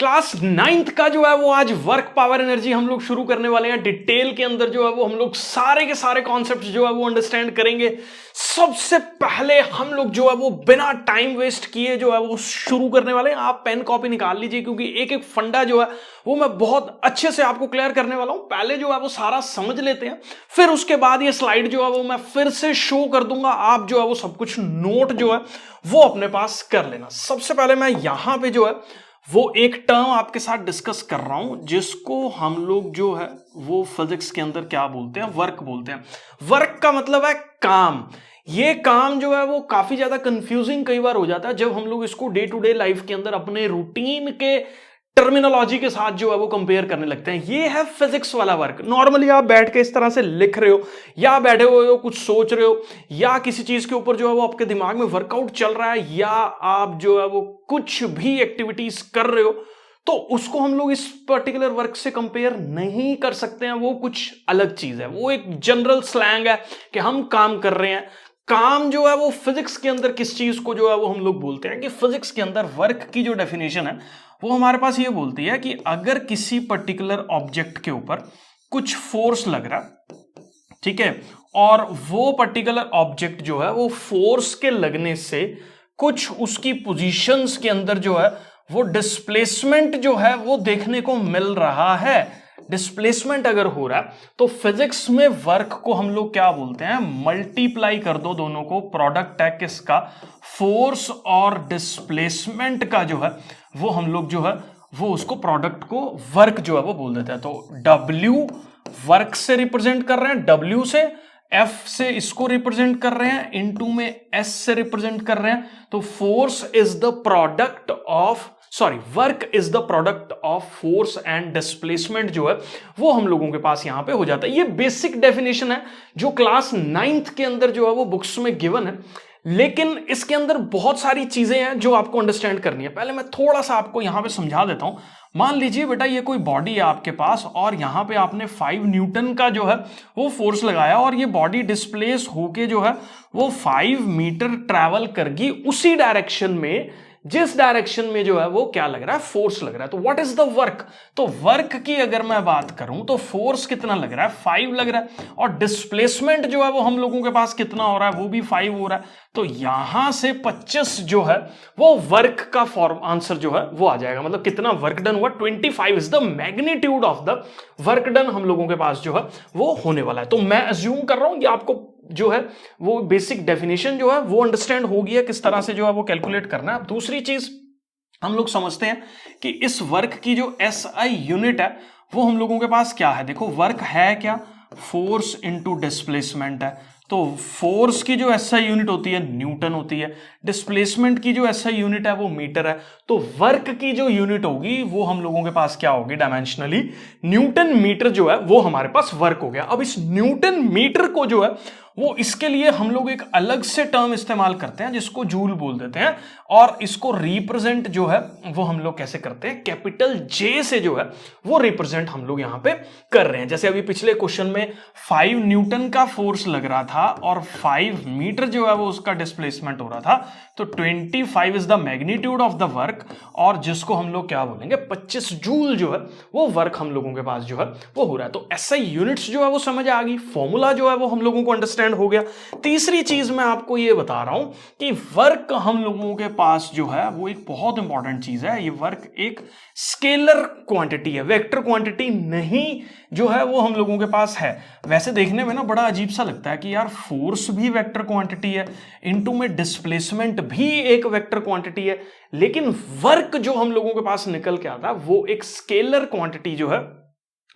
Class 9th का जो है वो आज वर्क पावर एनर्जी हम लोग शुरू करने वाले हैं। डिटेल के अंदर जो है वो हम लोग सारे के सारे कॉन्सेप्ट जो है वो अंडरस्टैंड करेंगे। सबसे पहले हम लोग जो है वो बिना टाइम वेस्ट किए जो है वो शुरू करने वाले हैं। आप पेन कॉपी निकाल लीजिए क्योंकि एक एक फंडा जो है वो मैं बहुत अच्छे से आपको क्लियर करने वाला हूं। पहले जो है वो सारा समझ लेते हैं, फिर उसके बाद ये स्लाइड जो है वो मैं फिर से शो कर दूंगा। आप जो है वो सब कुछ नोट जो है वो अपने पास कर लेना। सबसे पहले मैं यहां पे जो है वो एक टर्म आपके साथ डिस्कस कर रहा हूं जिसको हम लोग जो है वो फिजिक्स के अंदर क्या बोलते हैं, वर्क बोलते हैं। वर्क का मतलब है काम। ये काम जो है वो काफी ज्यादा कंफ्यूजिंग कई बार हो जाता है जब हम लोग इसको डे टू डे लाइफ के अंदर अपने रूटीन के टर्मिनोलॉजी के साथ जो है वो कंपेयर करने लगते हैं। ये है फिजिक्स वाला वर्क। नॉर्मली आप बैठ के इस तरह से लिख रहे हो या बैठे हुए हो कुछ सोच रहे हो या किसी चीज के ऊपर जो है वो आपके दिमाग में वर्कआउट चल रहा है या आप जो है वो कुछ भी एक्टिविटीज कर रहे हो, तो उसको हम लोग इस पर्टिकुलर वर्क से कंपेयर नहीं कर सकते हैं। वो कुछ अलग चीज है, वो एक जनरल स्लैंग है कि हम काम कर रहे हैं। काम जो है वो फिजिक्स के अंदर किस चीज को जो है वो हम लोग बोलते हैं कि फिजिक्स के अंदर वर्क की जो डेफिनेशन है वो हमारे पास ये बोलती है कि अगर किसी पर्टिकुलर ऑब्जेक्ट के ऊपर कुछ फोर्स लग रहा, ठीक है, और वो पर्टिकुलर ऑब्जेक्ट जो है वो फोर्स के लगने से कुछ उसकी पोजीशंस के अंदर जो है वो डिस्प्लेसमेंट जो है वो देखने को मिल रहा है। डिस्प्लेसमेंट अगर हो रहा है तो फिजिक्स में वर्क को हम लोग क्या बोलते हैं, मल्टीप्लाई कर दो दोनों को, प्रोडक्ट है किसका, फोर्स और डिस्प्लेसमेंट का जो है वो हम लोग जो है वो उसको प्रोडक्ट को वर्क जो है वो बोल देते हैं। तो W वर्क से रिप्रेजेंट कर रहे हैं, W से, F से इसको रिप्रेजेंट कर रहे हैं, इनटू में S से रिप्रेजेंट कर रहे हैं। तो force is the product of work is the product of force and displacement जो है वो हम लोगों के पास यहां पे हो जाता है। ये बेसिक डेफिनेशन है जो क्लास 9th के अंदर जो है वो बुक्स में गिवन है, लेकिन इसके अंदर बहुत सारी चीजें हैं जो आपको अंडरस्टैंड करनी है। पहले मैं थोड़ा सा आपको यहां पे समझा देता हूं। मान लीजिए बेटा ये कोई बॉडी है आपके पास और यहां पे आपने 5 न्यूटन का जो है वो फोर्स लगाया और ये बॉडी डिस्प्लेस होके जो है वो 5 मीटर ट्रैवल करगी उसी डायरेक्शन में जिस डायरेक्शन में जो है वो क्या लग रहा है, फोर्स लग रहा है। तो व्हाट इज द वर्क? तो वर्क की अगर मैं बात करूं तो फोर्स कितना लग रहा है, 5 लग रहा है, और डिस्प्लेसमेंट जो है वो हम लोगों के पास कितना हो रहा है, वो भी 5 हो रहा है। तो यहां से 25 जो है वो वर्क का फॉर्म आंसर जो है वो आ जाएगा। मतलब कितना वर्क डन हुआ, 25 is the magnitude of the work done हम लोगों के पास जो है वो होने वाला है। तो मैं अज्यूम कर रहा हूं कि आपको जो है वो बेसिक डेफिनेशन जो है वो अंडरस्टैंड हो गया किस तरह से जो है वो कैलकुलेट करना है। अब दूसरी चीज हम लोग समझते हैं कि इस वर्क की जो SI यूनिट है वो हम लोगों के पास क्या है। देखो वर्क है क्या, फोर्स इनटू डिस्प्लेसमेंट है। तो फोर्स की जो SI यूनिट होती है न्यूटन होती है, डिस्प्लेसमेंट की जो SI यूनिट है वो मीटर है। तो वर्क की जो यूनिट होगी वो हम लोगों के पास क्या होगी, डायमेंशनली न्यूटन मीटर जो है वो हमारे पास वर्क हो गया। अब इस न्यूटन मीटर को जो है वो इसके लिए हम लोग एक अलग से टर्म इस्तेमाल करते हैं जिसको जूल बोल देते हैं, और इसको रिप्रेजेंट जो है वो हम लोग कैसे करते हैं, कैपिटल J से जो है वो रिप्रेजेंट हम लोग यहां पे कर रहे हैं। जैसे अभी पिछले क्वेश्चन में 5 न्यूटन का फोर्स लग रहा था और 5 मीटर जो है वो उसका डिस्प्लेसमेंट हो रहा था, तो 25 is the magnitude of the work, और जिसको हम लोग क्या बोलेंगे, 25 जूल जो है वो वर्क हम लोगों के पास जो है वो हो रहा है। तो SI यूनिट्स जो है वो समझ आ गई, फॉर्मूला जो है वो हम लोगों को अंडरस्टैंड हो गया। तीसरी चीज मैं आपको ये बता रहा हूं कि वर्क हम लोगों के पास जो है वो एक बहुत इंपॉर्टेंट चीज है। ये वर्क एक स्केलर क्वांटिटी है, वेक्टर क्वांटिटी नहीं जो है वो हम लोगों के पास है। वैसे देखने में ना बड़ा अजीब सा लगता है कि यार फोर्स भी वेक्टर क्वांटिटी है, इनटू में डिस्प्लेसमेंट भी एक वेक्टर क्वांटिटी है, लेकिन वर्क जो हम लोगों के पास निकल के आता है वो एक स्केलर क्वांटिटी जो है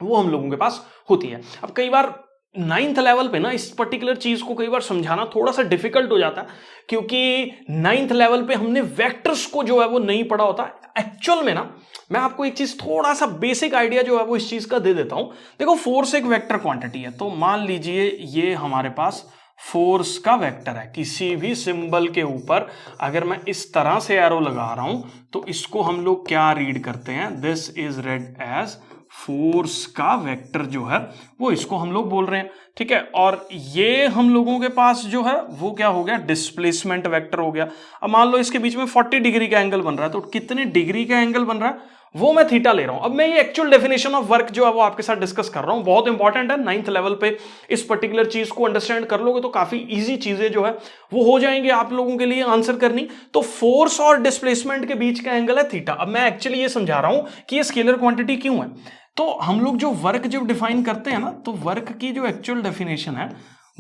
वो हम लोगों के पास होती है। अब कई बार 9th लेवल पे ना इस पर्टिकुलर चीज को कई बार समझाना थोड़ा सा डिफिकल्ट हो जाता है क्योंकि 9th लेवल पे हमने वेक्टर्स को जो है वो नहीं पढ़ा होता। एक्चुअल में ना मैं आपको एक चीज थोड़ा सा बेसिक आइडिया जो है वो इस चीज का दे देता हूं। देखो फोर्स एक वेक्टर क्वांटिटी है, तो मान लीजिए ये हमारे पास फोर्स का वेक्टर है। किसी भी सिंबल के ऊपर अगर मैं इस तरह से एरो लगा रहा हूं तो इसको हम लोग क्या रीड करते हैं, this is read as force का वेक्टर जो है वो इसको हम लोग बोल रहे हैं, ठीक है। और ये हम लोगों के पास जो है वो क्या हो गया, डिस्प्लेसमेंट वेक्टर हो गया। अब मान लो इसके बीच में 40 डिग्री का एंगल बन रहा है, तो कितने डिग्री का एंगल बन रहा है, वो मैं थीटा ले रहा हूं। अब मैं ये एक्चुअल डेफिनेशन ऑफ वर्क जो है वो आपके साथ डिस्कस कर रहा हूं, बहुत इंपॉर्टेंट है। 9th लेवल पे इस पर्टिकुलर चीज को अंडरस्टैंड कर लोगे तो काफी इजी चीजें जो है वो हो जाएंगे आप लोगों के लिए आंसर करनी। तो फोर्स और डिस्प्लेसमेंट के बीच का एंगल है थीटा। अब मैं एक्चुअली ये समझा रहा हूं कि ये स्केलर क्वांटिटी क्यों है। तो हम लोग जो वर्क जब डिफाइन करते हैं ना, तो वर्क की जो एक्चुअल डेफिनेशन है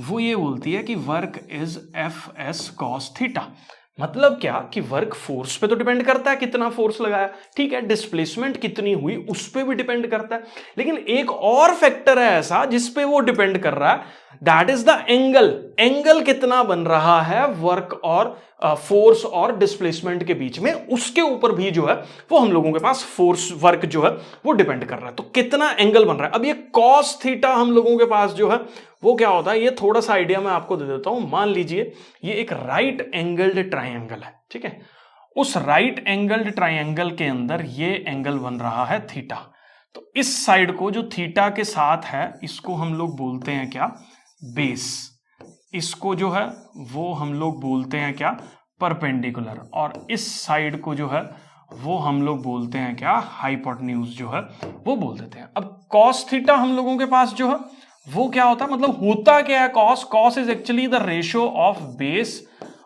वो ये बोलती है कि work is F S cos theta. मतलब क्या कि वर्क फोर्स पे तो डिपेंड करता है, कितना फोर्स लगाया, ठीक है। डिस्प्लेसमेंट कितनी हुई उस पे भी डिपेंड करता है, लेकिन एक और फैक्टर है ऐसा जिस पे वो डिपेंड कर रहा है, that is the angle. Angle कितना बन रहा है वर्क और फोर्स और डिस्प्लेसमेंट के बीच में, उसके ऊपर भी जो है वो हम लोगों के पास फोर्स वर्क जो है वो डिपेंड कर रहा है। तो कितना एंगल बन रहा है। अब ये कॉस थीटा हम लोगों के पास जो है वो क्या होता है, ये थोड़ा सा आइडिया मैं आपको दे देता हूं। मान लीजिए ये एक राइट एंगल्ड ट्राइंगल है, ठीक है। उस राइट एंगल्ड ट्राइंगल के अंदर ये एंगल बन रहा है थीटा। तो इस साइड को जो थीटा के साथ है इसको हम लोग बोलते हैं क्या, बेस। इसको जो है वो हम लोग बोलते हैं क्या, परपेंडिकुलर। और इस साइड को जो है वो हम लोग बोलते हैं क्या, हाइपोटेन्यूज जो है वो बोल देते हैं। अब कॉस थीटा हम लोगों के पास जो है वो क्या होता है, मतलब होता क्या है cos. Cos is actually the ratio of base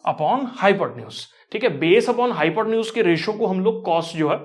upon hypotenuse, ठीक है। बेस अपॉन हाइपोटेन्यूज के रेशियो को हम लोग कॉस जो है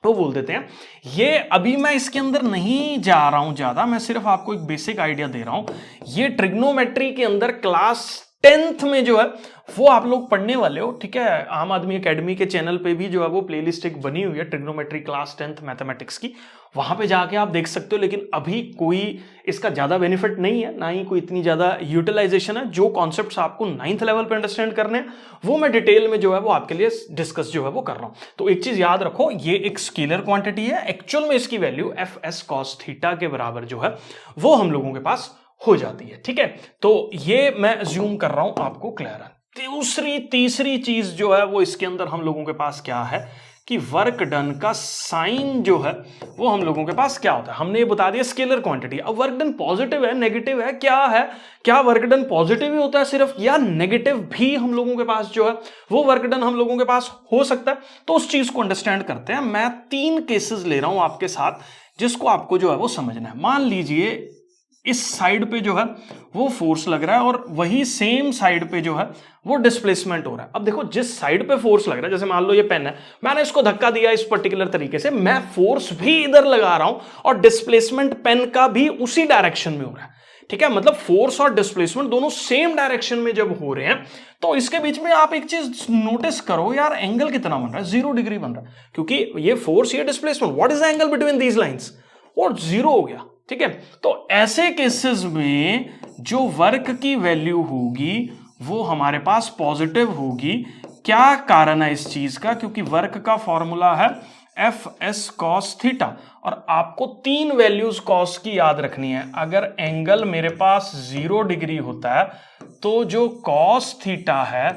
वो बोल देते हैं। ये अभी मैं इसके अंदर नहीं जा रहा हूं ज्यादा, मैं सिर्फ आपको एक बेसिक आइडिया दे रहा हूं। ये ट्रिग्नोमेट्री के अंदर क्लास 10th में जो है वो आप लोग पढ़ने वाले हो, ठीक है। आम आदमी एकेडमी के चैनल पे भी जो है वो प्लेलिस्ट एक बनी हुई है ट्रिग्नोमेट्री क्लास 10th मैथमेटिक्स की, वहां पे जाके आप देख सकते हो। लेकिन अभी कोई इसका ज्यादा बेनिफिट नहीं है, ना ही कोई इतनी ज्यादा यूटिलाइजेशन है। जो कॉन्सेप्ट्स आपको 9th लेवल पे अंडरस्टैंड करने हैं वो मैं डिटेल में जो है वो आपके लिए डिस्कस जो है वो कर रहा हूं। तो एक चीज याद रखो, ये एक स्केलर क्वांटिटी है, एक्चुअल में इसकी value F S cos theta के बराबर जो है वो हम लोगों के पास हो जाती है, ठीक है। तो ये मैं अज्यूम कर रहा हूं आपको क्लियर है। तीसरी चीज जो है वो इसके अंदर हम लोगों के पास क्या है कि वर्क डन का साइन जो है वो हम लोगों के पास क्या होता है। हमने ये बता दिया स्केलर क्वांटिटी। अब वर्क डन पॉजिटिव है नेगेटिव है, क्या है, क्या वर्क डन पॉजिटिव ही होता है सिर्फ, या नेगेटिव भी हम लोगों के पास जो है वो वर्क डन हम लोगों के पास हो सकता है। तो उस चीज को अंडरस्टैंड करते हैं। मैं 3 केसेस ले रहा हूं आपके साथ जिसको आपको जो है वो समझना है। मान लीजिए इस साइड पे जो है वो फोर्स लग रहा है और वही सेम साइड पे जो है वो डिस्प्लेसमेंट हो रहा है। अब देखो जिस साइड पे फोर्स लग रहा है, जैसे मान लो ये पेन है, मैंने इसको धक्का दिया इस पर्टिकुलर तरीके से, मैं फोर्स भी इधर लगा रहा हूं और डिस्प्लेसमेंट पेन का भी उसी डायरेक्शन में हो रहा है, ठीक है। मतलब फोर्स और डिस्प्लेसमेंट दोनों सेम डायरेक्शन में जब हो रहे हैं तो इसके बीच में आप एक चीज नोटिस करो यार, एंगल कितना बन रहा है, 0 डिग्री बन रहा है। क्योंकि ये फोर्स ये displacement, what is the angle between these lines, और 0 हो गया, ठीक है। तो ऐसे केसेस में जो वर्क की वैल्यू होगी वो हमारे पास पॉजिटिव होगी। क्या कारण है इस चीज का, क्योंकि वर्क का फॉर्मूला है एफ एस कॉस थीटा और आपको 3 वैल्यूज कॉस की याद रखनी है। अगर एंगल मेरे पास 0 डिग्री होता है तो जो कॉस थीटा है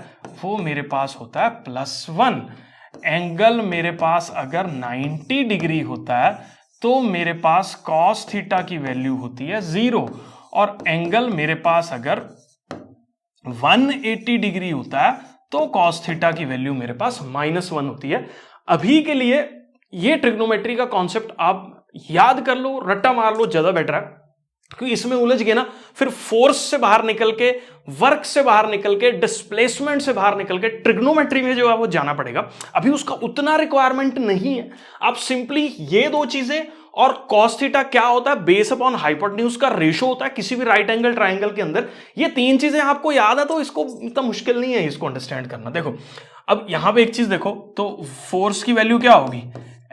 वो मेरे पास होता है +1। एंगल मेरे पास अगर 90 डिग्री होता है तो मेरे पास कॉस थीटा की वैल्यू होती है 0, और एंगल मेरे पास अगर 180 डिग्री होता है तो कॉस थीटा की वैल्यू मेरे पास -1 होती है। अभी के लिए ये ट्रिग्नोमेट्री का कॉन्सेप्ट आप याद कर लो, रट्टा मार लो, ज्यादा बेटर है। क्योंकि इसमें उलझ गए ना फिर फोर्स से बाहर निकल के, वर्क से बाहर निकल के, डिस्प्लेसमेंट से बाहर निकल के ट्रिग्नोमेट्री में जो है वो जाना पड़ेगा। अभी उसका उतना रिक्वायरमेंट नहीं है। आप सिंपली ये 2 चीजें और कॉस थीटा क्या होता है, बेस अपॉन हाइपोटेन्यूज का रेशो होता है किसी भी राइट एंगल ट्राइंगल के अंदर, ये 3 चीजें आपको याद है तो इसको इतना मुश्किल नहीं है इसको अंडरस्टैंड करना। देखो अब यहां पे एक चीज देखो, तो फोर्स की वैल्यू क्या होगी,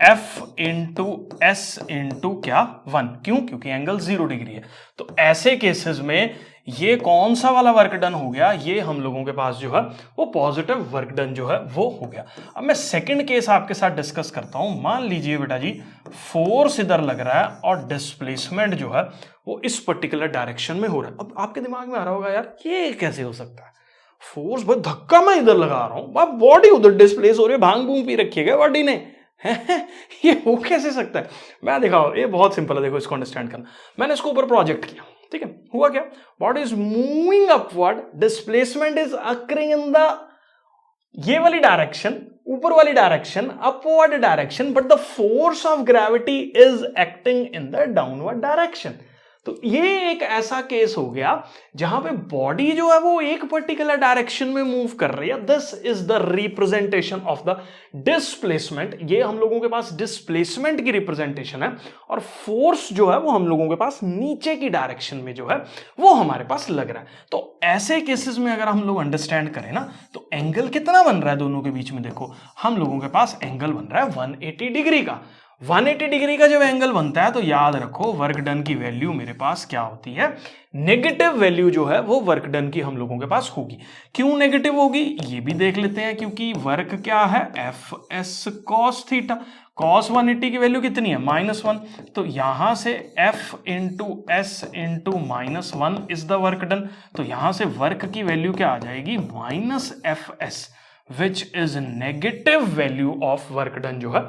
F इंटू एस इंटू क्या 1, क्यों, क्योंकि एंगल 0 डिग्री है। तो ऐसे केसेस में ये कौन सा वाला वर्क डन हो गया, ये हम लोगों के पास जो है वो पॉजिटिव वर्क डन जो है वो हो गया। अब मैं सेकंड केस आपके साथ डिस्कस करता हूं। मान लीजिए बेटा जी फोर्स इधर लग रहा है और डिस्प्लेसमेंट जो है वो इस पर्टिकुलर डायरेक्शन में हो रहा है। अब आपके दिमाग में आ रहा होगा यार ये कैसे हो सकता है, फोर्स बहुत धक्का मैं इधर लगा रहा हूं, बॉडी उधर डिस्प्लेस हो रही है, भांग भूंग पी रखी है बॉडी ने ये हो कैसे सकता है। मैं दिखाओ, ये बहुत सिंपल है, देखो इसको अंडरस्टैंड करना। मैंने इसको ऊपर प्रोजेक्ट किया, ठीक है, हुआ क्या, body is moving upward, displacement is occurring in the ये वाली डायरेक्शन, ऊपर वाली direction upward direction, but the force of gravity is acting in the downward direction. तो ये एक ऐसा केस हो गया जहां पे बॉडी जो है वो एक पर्टिकुलर डायरेक्शन में मूव कर रही है। This is the representation of the displacement. ये हम लोगों के पास डिस्प्लेसमेंट की रिप्रेजेंटेशन है, और फोर्स जो है वो हम लोगों के पास नीचे की डायरेक्शन में जो है वो हमारे पास लग रहा है। तो ऐसे केसेस में अगर हम लोग अंडरस्टैंड करें ना, तो एंगल कितना बन रहा है दोनों के बीच में, देखो हम लोगों के पास एंगल बन रहा है 180 डिग्री का। 180 डिग्री का जब एंगल बनता है तो याद रखो वर्क डन की वैल्यू मेरे पास क्या होती है, नेगेटिव वैल्यू जो है वो वर्क डन की हम लोगों के पास होगी। क्यों नेगेटिव होगी ये भी देख लेते हैं, क्योंकि वर्क क्या है, F S cos theta. Cos 180 की वैल्यू कितनी है, -1, तो यहां से F into S into -1 is the work done. तो यहां से वर्क की वैल्यू क्या आ जाएगी, -FS, which is negative value of work done जो है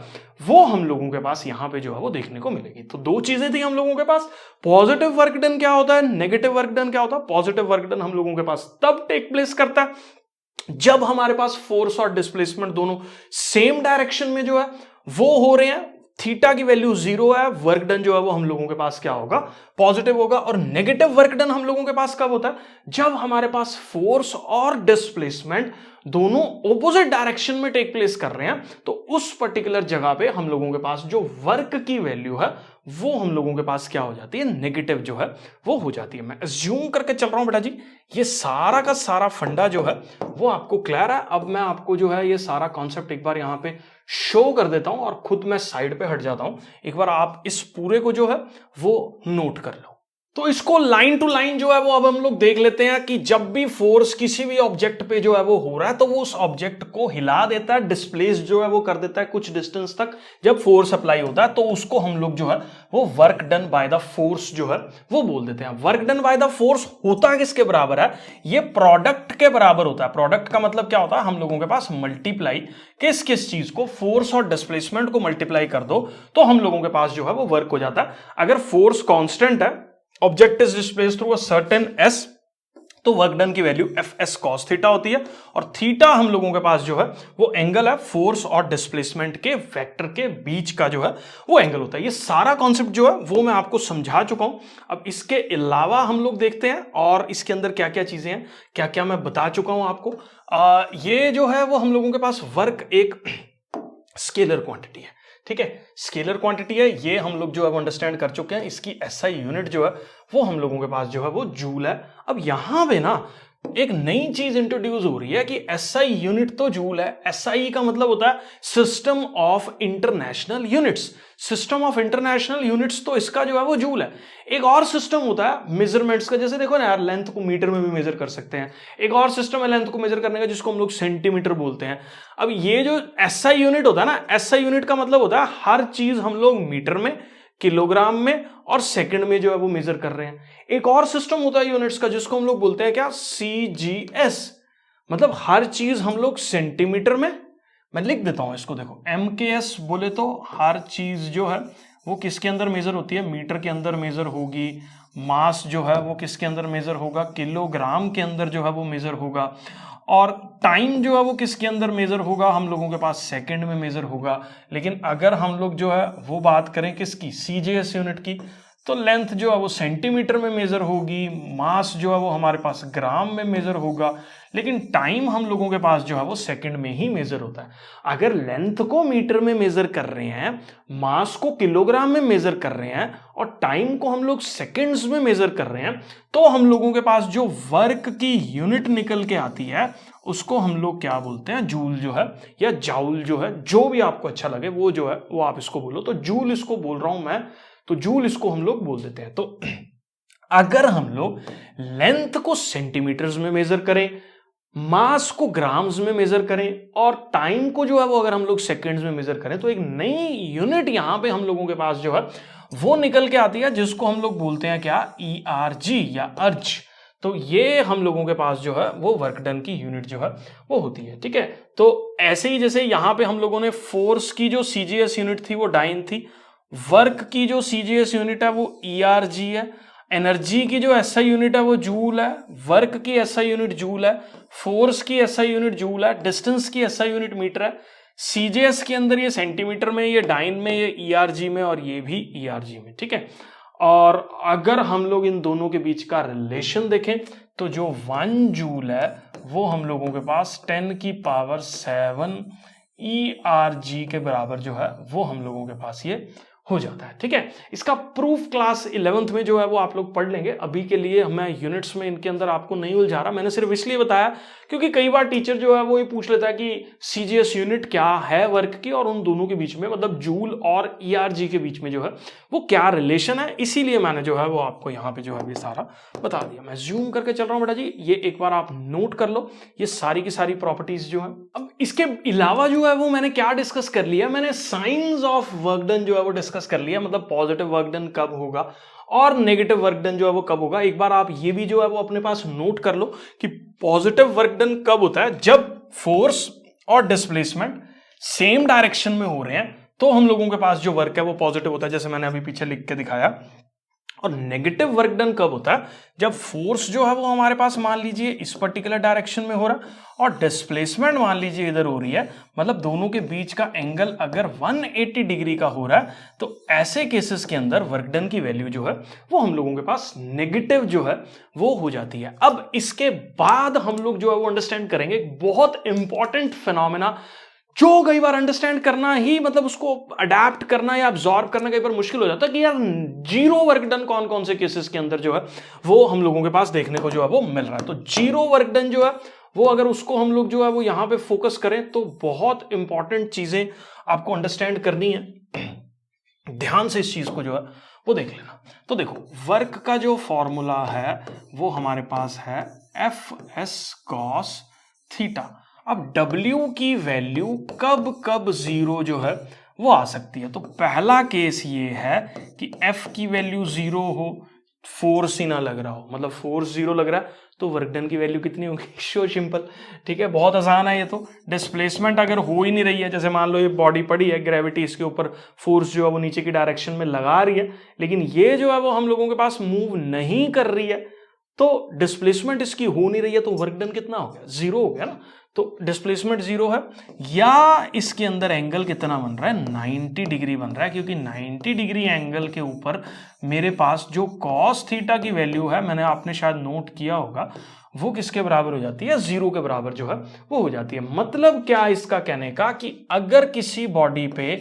वो हम लोगों के पास यहां पे जो है वो देखने को मिलेगी। तो दो चीजें थी हम लोगों के पास, पॉजिटिव वर्क डन क्या होता है, नेगेटिव वर्क डन क्या होता है। पॉजिटिव वर्क डन हम लोगों के पास तब टेक प्लेस करता है जब हमारे पास फोर्स और डिस्प्लेसमेंट दोनों सेम डायरेक्शन में जो है वो हो रहे हैं, थीटा की वैल्यू 0 है, वर्क डन जो है वो हम लोगों के पास क्या होगा, पॉजिटिव होगा। और नेगेटिव वर्क डन हम लोगों के पास कब होता है, जब हमारे पास फोर्स और डिस्प्लेसमेंट दोनों ऑपोजिट डायरेक्शन में टेक प्लेस कर रहे हैं, तो उस पर्टिकुलर जगह पे हम लोगों के पास जो वर्क की वैल्यू है वो हम लोगों के पास क्या हो जाती है, नेगेटिव जो है वो हो जाती है। मैं अज्यूम करके चल रहा हूं बेटा जी, ये सारा का सारा फंडा जो है वो आपको क्लियर है। अब मैं आपको जो है ये सारा कॉन्सेप्ट एक बार यहां पे शो कर देता हूं, और खुद मैं साइड पे हट जाता हूं। एक बार आप इस पूरे को जो है वो नोट कर लो। तो इसको लाइन टू लाइन जो है वो अब हम लोग देख लेते हैं कि जब भी फोर्स किसी भी ऑब्जेक्ट पे जो है वो हो रहा है तो वो उस ऑब्जेक्ट को हिला देता है, डिस्प्लेस जो है वो कर देता है कुछ डिस्टेंस तक। जब फोर्स अप्लाई होता है तो उसको हम लोग जो है वो work done by the force जो है वो बोल देते हैं। Work done by the force होता किसके बराबर है, ये प्रोडक्ट के बराबर होता है। प्रोडक्ट का मतलब क्या होता है, हम लोगों के पास मल्टीप्लाई किस किस चीज को, फोर्स और डिस्प्लेसमेंट को मल्टीप्लाई कर दो तो हम लोगों के पास जो है वो वर्क हो जाता है। अगर फोर्स कांस्टेंट है, object is displaced through a certain s, तो वर्क डन की वैल्यू FS cos थीटा होती है। और थीटा हम लोगों के पास जो है वो एंगल है फोर्स और डिस्प्लेसमेंट के वेक्टर के बीच का जो है वो एंगल होता है। ये सारा कॉन्सेप्ट जो है वो मैं आपको समझा चुका हूं। अब इसके अलावा हम लोग देखते हैं और इसके अंदर क्या क्या चीजें हैं, क्या क्या मैं बता चुका हूं आपको। ये जो है वो हम लोगों के पास वर्क एक स्केलर क्वांटिटी है, ठीक है, स्केलर क्वांटिटी है। ये हम लोग जो है वो अंडरस्टैंड कर चुके हैं। इसकी SI यूनिट जो है वो हम लोगों के पास जो है वो जूल है। अब यहां पे ना एक नई चीज इंट्रोड्यूस हो रही है कि SI यूनिट तो जूल है, SI का मतलब होता है system of international units. System of international units तो इसका जो है वो जूल है। एक और सिस्टम होता है मेजरमेंट्स का, जैसे देखो ना यार, लेंथ को मीटर में भी मेजर कर सकते हैं। एक और सिस्टम है लेंथ को मेजर करने का जिसको हम लोग सेंटीमीटर बोलते हैं। अब ये जो SI यूनिट होता है ना, SI यूनिट का मतलब होता है हर चीज हम लोग मीटर में, किलोग्राम में और सेकंड में जो है वो मेजर कर रहे हैं। एक और सिस्टम होता है यूनिट्स का जिसको हम लोग बोलते हैं क्या, CGS, मतलब हर चीज हम लोग सेंटीमीटर में, मैं लिख देता हूं इसको, देखो MKS बोले तो हर चीज जो है वो किसके अंदर मेजर होती है, मीटर के अंदर मेजर होगी। मास जो है वो किसके अंदर मेजर होगा, किलोग्राम के अंदर जो है वो मेजर होगा। और टाइम जो है वो किसके अंदर मेजर होगा, हम लोगों के पास सेकंड में मेजर होगा। लेकिन अगर हम लोग जो है वो बात करें किसकी, CGS यूनिट की, तो लेंथ जो है वो सेंटीमीटर में मेजर होगी, मास जो है वो हमारे पास ग्राम में मेजर होगा, लेकिन टाइम हम लोगों के पास जो है वो सेकंड में ही मेजर होता है। अगर लेंथ को मीटर में मेजर कर रहे हैं, मास को किलोग्राम में मेजर कर रहे हैं और टाइम को हम लोग सेकंड्स में मेजर कर रहे हैं, तो हम लोगों के पास जो वर्क की यूनिट निकल के आती है उसको हम लोग क्या बोलते हैं, जूल जो है या जाउल जो है, जो भी आपको अच्छा लगे वो जो है वो आप इसको बोलो। तो जूल इसको बोल रहा हूं मैं, तो जूल इसको हम लोग बोल देते हैं। तो अगर हम लोग लेंथ को सेंटीमीटर्स में मेजर करें, मास को ग्राम्स में मेजर करें और टाइम को जो है वो अगर हम लोग सेकंड्स में मेजर करें, तो एक नई यूनिट यहां पे हम लोगों के पास जो है वो निकल के आती है जिसको हम लोग बोलते हैं क्या, ERG या अर्ज। तो ये हम लोगों के पास जो है वो वर्क डन की यूनिट जो है वो होती है, ठीक है। तो ऐसे ही जैसे यहां पे हम लोगों ने फोर्स की जो CGS यूनिट थी वो डाइन थी, वर्क की जो CGS यूनिट है वो ERG है, एनर्जी की जो एसआई यूनिट है वो जूल है, वर्क की एसआई यूनिट जूल है, फोर्स की एसआई यूनिट जूल है, डिस्टेंस की एसआई यूनिट मीटर है, सीजेएस के अंदर ये सेंटीमीटर में, ये डाइन में, ये ईआरजी में और ये भी ईआरजी में, ठीक है। और अगर हम लोग इन दोनों के बीच का रिलेशन देखें तो जो 1 जूल है वो हम लोगों के पास 10⁷ ईआरजी के बराबर जो है वो हम लोगों के पास ये हो जाता है, ठीक है। इसका प्रूफ क्लास 11th में जो है वो आप लोग पढ़ लेंगे। अभी के लिए मैं यूनिट्स में इनके अंदर आपको नहीं उलझा रहा, मैंने सिर्फ इसलिए बताया क्योंकि कई बार टीचर जो है वो ये पूछ लेता है कि सीजीएस यूनिट क्या है वर्क की, और उन दोनों के बीच में मतलब जूल और ईआरजी के बीच में जो है वो क्या रिलेशन है, इसीलिए मैंने जो है वो आपको यहाँ पे जो है ये सारा बता दिया। मैं जूम करके चल रहा हूँ बेटा जी, ये एक बार आप नोट कर लो, ये सारी की सारी प्रॉपर्टीज जो है। अब इसके अलावा जो है वो मैंने क्या डिस्कस कर लिया, मैंने साइंस ऑफ वर्क डन जो है वो डिस्कस कर लिया, मतलब पॉजिटिव वर्क डन कब होगा और नेगेटिव वर्क डन जो है वो कब होगा। एक बार आप ये भी जो है वो अपने पास नोट कर लो कि पॉजिटिव वर्क डन कब होता है, जब फोर्स और डिस्प्लेसमेंट सेम डायरेक्शन में हो रहे हैं तो हम लोगों के पास जो वर्क है वो पॉजिटिव होता है, जैसे मैंने अभी पीछे लिख के दिखाया। और नेगेटिव वर्क डन कब होता है, जब फोर्स जो है वो हमारे पास मान लीजिए इस पर्टिकुलर डायरेक्शन में हो रहा है और डिस्प्लेसमेंट मान लीजिए इधर हो रही है, मतलब दोनों के बीच का एंगल अगर 180 डिग्री का हो रहा है, तो ऐसे केसेस के अंदर वर्क डन की वैल्यू जो है वो हम लोगों के पास नेगेटिव जो है वो हो जाती है। अब इसके बाद हम लोग जो है वो अंडरस्टैंड करेंगे बहुत इंपॉर्टेंट फिनोमेना, जो कई बार अंडरस्टैंड करना ही मतलब उसको अडेप्ट करना या अब्सॉर्ब करना कई बार मुश्किल हो जाता है कि यार जीरो वर्क डन कौन कौन से केसेस के अंदर जो है वो हम लोगों के पास देखने को जो है वो मिल रहा है। तो जीरो वर्क डन जो है वो अगर उसको हम लोग जो है वो यहां पे फोकस करें तो बहुत इंपॉर्टेंट चीजें आपको अंडरस्टैंड करनी है, ध्यान से इस चीज को जो है वो देख लेना। तो देखो वर्क का जो फॉर्मूला है वो हमारे पास है एफ एस कॉस थीटा। अब W की वैल्यू कब कब जीरो जो है वो आ सकती है, तो पहला केस ये है कि F की वैल्यू जीरो हो, फोर्स ही ना लग रहा हो, मतलब फोर्स जीरो लग रहा है तो वर्क डन की वैल्यू कितनी होगी, शो सिंपल, ठीक है, बहुत आसान है ये तो। डिस्प्लेसमेंट अगर हो ही नहीं रही है, जैसे मान लो ये बॉडी पड़ी है, ग्रेविटी इसके ऊपर फोर्स जो है वो नीचे की डायरेक्शन में लगा रही है, लेकिन ये जो है वो हम लोगों के पास मूव नहीं कर रही है, तो डिस्प्लेसमेंट इसकी हो नहीं रही है, तो वर्क डन कितना हो गया, जीरो हो गया ना। तो डिस्प्लेसमेंट जीरो है, या इसके अंदर एंगल कितना बन रहा है, 90 डिग्री बन रहा है, क्योंकि 90 डिग्री एंगल के ऊपर मेरे पास जो कॉस थीटा की वैल्यू है, मैंने आपने शायद नोट किया होगा, वो किसके बराबर हो जाती है, जीरो के बराबर जो है वो हो जाती है। मतलब क्या इसका कहने का कि अगर किसी बॉडी पे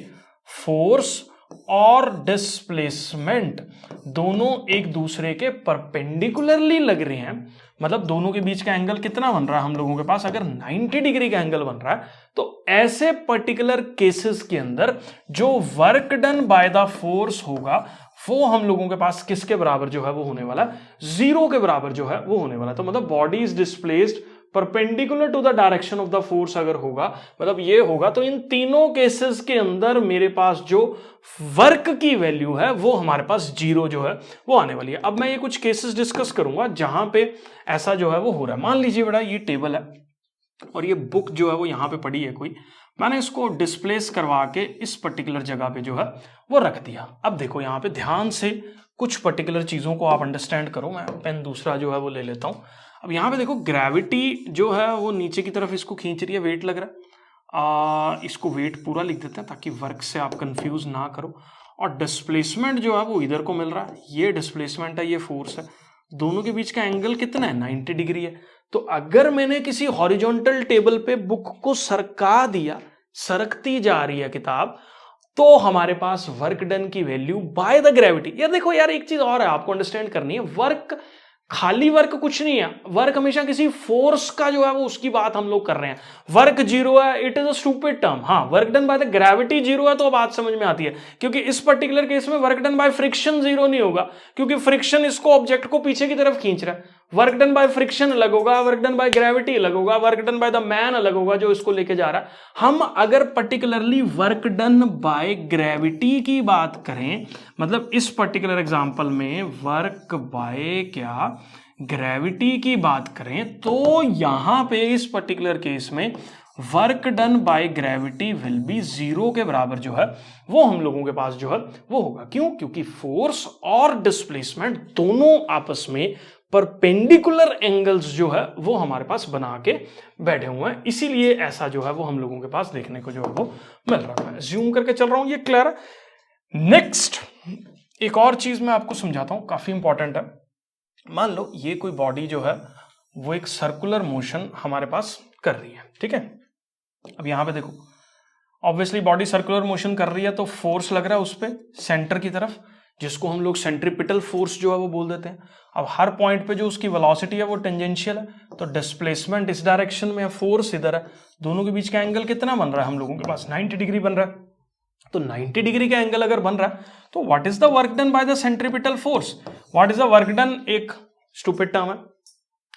फोर्स और डिस्प्लेसमेंट दोनों एक दूसरे के परपेंडिकुलरली लग रहे हैं, मतलब दोनों के बीच का एंगल कितना बन रहा है हम लोगों के पास, अगर 90 डिग्री का एंगल बन रहा है, तो ऐसे पर्टिकुलर केसेस के अंदर जो work done by the force होगा वो हम लोगों के पास किसके बराबर जो है वो होने वाला है, जीरो के बराबर जो है वो होने वाला है। तो मतलब body is displaced perpendicular to the direction of the force अगर होगा, मतलब ये होगा, तो इन तीनों केसेस के अंदर मेरे पास जो वर्क की वैल्यू है वो हमारे पास जीरो जो है वो आने वाली है। अब मैं ये कुछ केसेस डिस्कस करूंगा जहां पे ऐसा जो है वो हो रहा है। मान लीजिए बेटा ये टेबल है और ये बुक जो है वो यहां पे पड़ी है कोई, मैंने इसको डिस्प्लेस करवा के इस पर्टिकुलर जगह पे जो है वो रख दिया। अब देखो यहाँ पे ध्यान से कुछ पर्टिकुलर चीजों को आप अंडरस्टैंड करो, मैं पेन दूसरा जो है वो ले लेता हूँ। अब यहाँ पे देखो ग्रेविटी जो है वो नीचे की तरफ इसको खींच रही है, वेट लग रहा है, इसको वेट पूरा लिख देते हैं ताकि वर्क से आप कंफ्यूज ना करो। और डिस्प्लेसमेंट जो है वो इधर को मिल रहा है, ये डिस्प्लेसमेंट है, ये फोर्स है, दोनों के बीच का एंगल कितना है, 90 डिग्री है। तो अगर मैंने किसी हॉरिजॉन्टल टेबल पे बुक को सरका दिया, सरकती जा रही है किताब, तो हमारे पास वर्क डन की वैल्यू बाय द ग्रेविटी। यार देखो यार एक चीज और है आपको अंडरस्टैंड करनी है, वर्क खाली वर्क कुछ नहीं है, वर्क हमेशा किसी फोर्स का जो है वो उसकी बात हम लोग कर रहे हैं। वर्क जीरो है, it is a stupid term. हाँ, work done by the gravity zero है तो बात समझ में आती है, क्योंकि इस पर्टिकुलर केस में work done by friction zero नहीं होगा, क्योंकि फ्रिक्शन इसको ऑब्जेक्ट को पीछे की तरफ खींच रहा है। वर्क डन बाय फ्रिक्शन अलग होगा, वर्क डन बाय ग्रेविटी अलग होगा, work done by the man अलग होगा जो इसको लेके जा रहा है। हम अगर particularly work done by gravity की बात करें, मतलब इस पर्टिकुलर एग्जांपल में वर्क बाय ग्रेविटी की बात करें, तो यहां पे इस पर्टिकुलर केस में work done by gravity will be zero के बराबर जो है वो हम लोगों के पास जो है वो होगा। क्यों? क्योंकि फोर्स और डिस्प्लेसमेंट दोनों आपस में परपेंडिकुलर एंगल्स जो है वो हमारे पास बना के बैठे हुए हैं, इसीलिए ऐसा जो है वो हम लोगों के पास देखने को जो है वो मिल रहा है। ज्यूम करके चल रहा हूं, ये क्लियर है। नेक्स्ट एक और चीज मैं आपको समझाता हूं, काफी इंपॉर्टेंट है। मान लो ये कोई बॉडी जो है वो एक सर्कुलर मोशन हमारे पास कर रही है, ठीक है। अब यहां पे देखो, ऑब्वियसली बॉडी सर्कुलर मोशन कर रही है तो फोर्स लग रहा है उस पर सेंटर की तरफ, जिसको हम लोग सेंट्रीपिटल फोर्स जो है वो बोल देते हैं। अब हर पॉइंट पे जो उसकी वेलोसिटी है वो टेंजेंशियल है, तो डिस्प्लेसमेंट इस डायरेक्शन में है, फोर्स इधर है, दोनों के बीच का एंगल कितना बन रहा है हम लोगों के पास 90 डिग्री बन रहा है। तो 90 डिग्री का एंगल अगर बन रहा है तो what is the work done by the centripetal force, what is the work done, एक स्टूपिड टर्म है,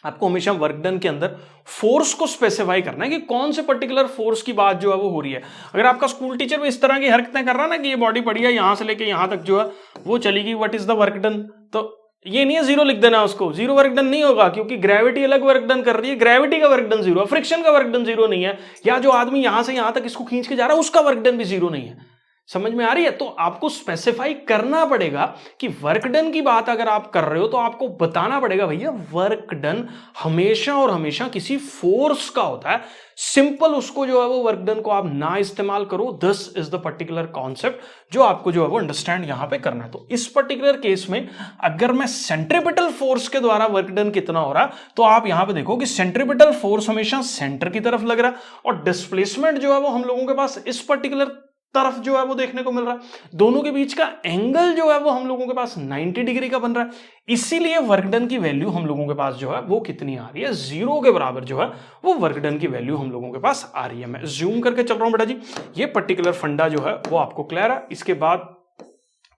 आपको हमेशा वर्क डन के अंदर फोर्स को स्पेसिफाई करना है कि कौन से पर्टिकुलर फोर्स की बात जो है वो हो रही है। अगर आपका स्कूल टीचर भी इस तरह की हरकतें कर रहा है ना कि ये बॉडी पड़ी है यहां से लेके यहां तक जो है वो चलेगी, what is the work done, तो ये नहीं है जीरो लिख देना उसको, जीरो वर्क डन नहीं होगा, क्योंकि ग्रेविटी अलग वर्क डन कर रही है, ग्रेविटी का वर्क डन जीरो है, फ्रिक्शन का वर्क डन जीरो नहीं है, या जो आदमी यहां से यहां तक इसको खींच के जा रहा है उसका वर्क डन भी जीरो नहीं है। समझ में आ रही है? तो आपको स्पेसिफाई करना पड़ेगा कि वर्क डन की बात अगर आप कर रहे हो तो आपको बताना पड़ेगा भैया वर्क डन हमेशा और हमेशा किसी फोर्स का होता है, सिंपल उसको जो है वो वर्क डन को आप ना इस्तेमाल करो। This is the particular concept जो आपको जो है वो अंडरस्टैंड यहां पे करना है। तो इस पर्टिकुलर केस में अगर मैं सेंट्रीपिटल फोर्स के द्वारा वर्क डन कितना हो रहा तो आप यहां पे देखो कि सेंट्रीपिटल फोर्स हमेशा सेंटर की तरफ लग रहा है और डिस्प्लेसमेंट जो है वो हम लोगों के पास इस पर्टिकुलर तरफ जो है वो देखने को मिल रहा है। दोनों के बीच का एंगल जो है वो हम लोगों के पास 90 डिग्री का बन रहा है, इसीलिए वर्क डन की वैल्यू हम लोगों के पास जो है वो कितनी आ रही है, जीरो के बराबर जो है वो वर्क डन की वैल्यू हम लोगों के पास आ रही है। मैं जूम करके चल रहा हूं बेटा जी, ये पर्टिकुलर फंडा जो है वो आपको क्लियर है। इसके बाद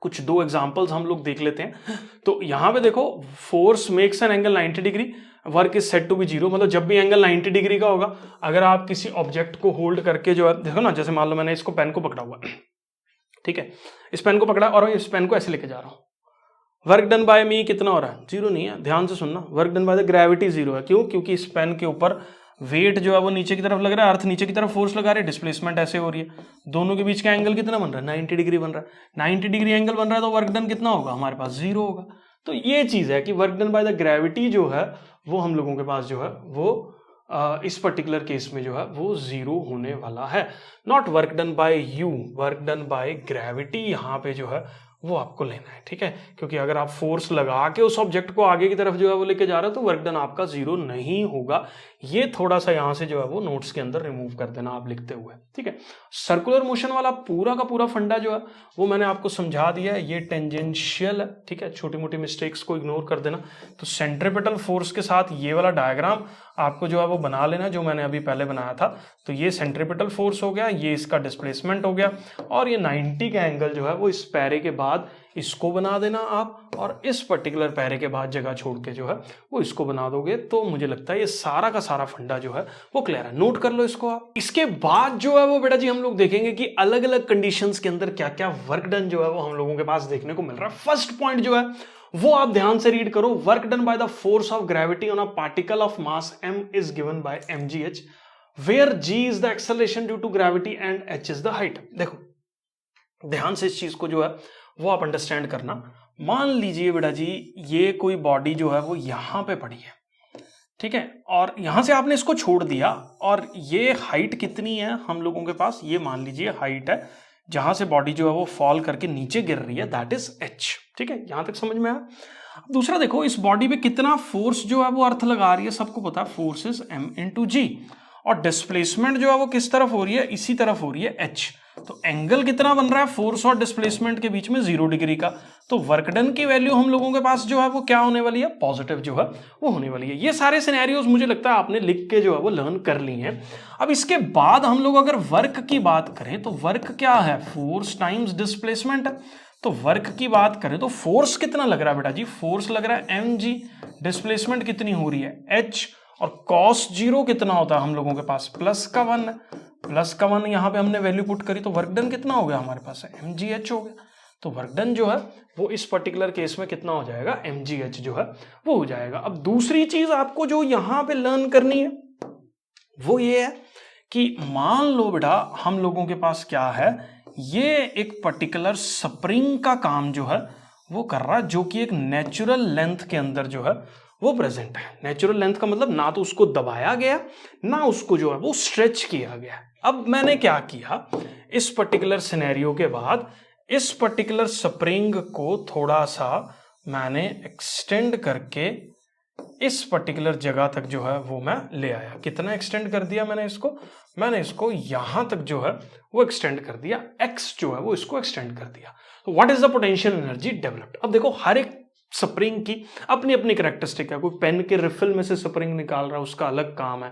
कुछ दो एग्जांपल्स हम लोग देख लेते हैं। तो यहां पे देखो, force makes an angle 90 degree, work is set to be zero, मतलब जब भी एंगल 90 डिग्री का होगा, अगर आप किसी ऑब्जेक्ट को होल्ड करके जो है, देखो ना, जैसे मान लो मैंने इसको पेन को पकड़ा हुआ है, ठीक है, इस पेन को पकड़ा और इस पेन को ऐसे लेके जा रहा हूं, वर्क डन बाय मी कितना हो रहा है, जीरो नहीं है। ध्यान से सुनना, work done by the gravity zero है। क्यों? क्योंकि इस पेन के ऊपर वेट जो है वो नीचे की तरफ लग रहा है, अर्थ नीचे की तरफ फोर्स लगा रही है, डिस्प्लेसमेंट ऐसे हो रही है, दोनों के बीच का एंगल कितना बन रहा है, 90 डिग्री बन रहा है। 90 डिग्री एंगल बन रहा है तो वर्क डन कितना होगा हमारे पास, जीरो होगा। तो ये चीज है कि work done by the gravity जो है वो हम लोगों के पास जो है वो इस पर्टिकुलर केस में जो है वो जीरो होने वाला है। Not work done bye you, work done by gravity यहां पे जो है वो आपको लेना है, ठीक है। क्योंकि अगर आप फोर्स लगा के उस ऑब्जेक्ट को आगे की तरफ जो है वो लेके जा रहे हो तो वर्क डन आपका जीरो नहीं होगा। ये थोड़ा सा यहां से जो है वो नोट्स के अंदर रिमूव कर देना आप लिखते हुए, ठीक है। सर्कुलर मोशन वाला पूरा का पूरा फंडा जो है वो मैंने आपको समझा दिया है, ये टेंजेंशियल है, ठीक है, छोटी मोटी मिस्टेक्स को इग्नोर कर देना। तो सेंट्रीपिटल फोर्स के साथ ये वाला डायग्राम आपको जो है वो बना लेना जो मैंने अभी पहले बनाया था। तो ये सेंट्रीपिटल फोर्स हो गया, ये इसका डिस्प्लेसमेंट हो गया, और ये 90 का एंगल जो है वो इस पैरे के बाद इसको बना देना आप, और इस पर्टिकुलर पैरे के बाद जगह छोड़ के जो है वो इसको बना दोगे। तो मुझे लगता है ये सारा का सारा फंडा जो है वो क्लियर है, नोट कर लो इसको आप। इसके बाद जो है वो बेटा जी हम लोग देखेंगे कि अलग अलग कंडीशंस के अंदर क्या क्या वर्क डन जो है वो हम लोगों के पास देखने को मिल रहा है। फर्स्ट पॉइंट जो है वो आप ध्यान से रीड करो, work done by the force of gravity on a particle of mass m is given by mgh, where g is the acceleration due to gravity and h is the height. देखो ध्यान से इस चीज को जो है वो आप अंडरस्टैंड करना। मान लीजिए बेटा जी ये कोई बॉडी जो है वो यहां पे पड़ी है, ठीक है, और यहां से आपने इसको छोड़ दिया, और ये हाइट कितनी है हम लोगों के पास, ये मान लीजिए हाइट है जहां से बॉडी जो है वो फॉल करके नीचे गिर रही है, दैट इज h, ठीक है, यहां तक समझ में आया। दूसरा देखो, इस बॉडी पे कितना फोर्स जो है वो अर्थ लगा रही है, सबको पता है फोर्स इज m इंटू जी, और डिस्प्लेसमेंट जो है वो किस तरफ हो रही है, इसी तरफ हो रही है h। तो एंगल कितना बन रहा है फोर्स और डिस्प्लेसमेंट के बीच में, 0 डिग्री का। तो वर्क डन की वैल्यू हम लोगों के पास जो है वो क्या होने वाली है, पॉजिटिव जो है वो होने वाली है। ये सारे सिनेरियोज मुझे लगता है आपने लिख के जो है वो लर्न कर ली हैं। अब इसके बाद हम लोग अगर वर्क की बात करें तो वर्क क्या है, फोर्स टाइम्स डिस्प्लेसमेंट है। तो वर्क की बात करें तो फोर्स कितना लग रहा है बेटा जी, फोर्स लग रहा है mg, डिस्प्लेसमेंट कितनी हो रही है h, और cos 0 कितना होता है हम लोगों के पास, प्लस का 1, प्लस का 1 यहां पे हमने वैल्यू पुट करी, तो वर्क डन कितना हो गया हमारे पास, mgh हो गया। तो वर्क डन जो है वो इस पर्टिकुलर केस में कितना हो जाएगा, mgh जो है वो हो जाएगा। अब दूसरी चीज आपको जो यहां पे लर्न करनी है वो ये है कि मान लो बेटा हम लोगों के पास क्या है, ये एक पर्टिकुलर स्प्रिंग का काम जो है वो कर रहा है, जो कि एक नेचुरल लेंथ के अंदर जो है वो प्रेजेंट है। नेचुरल लेंथ का मतलब ना तो उसको दबाया गया ना उसको जो है वो स्ट्रेच किया गया। अब मैंने क्या किया, इस पर्टिकुलर सिनेरियो के बाद इस पर्टिकुलर स्प्रिंग को थोड़ा सा मैंने एक्सटेंड करके इस पर्टिकुलर जगह तक जो है वो मैं ले आया। कितना एक्सटेंड कर दिया मैंने इसको यहां तक जो है वो एक्सटेंड कर दिया, एक्स जो है वो इसको एक्सटेंड कर दिया। तो what is the potential energy developed. अब देखो हर एक स्प्रिंग की अपनी अपनी कैरेक्टरिस्टिक है। कोई पेन के रिफिल में से स्प्रिंग निकाल रहा है, उसका अलग काम है।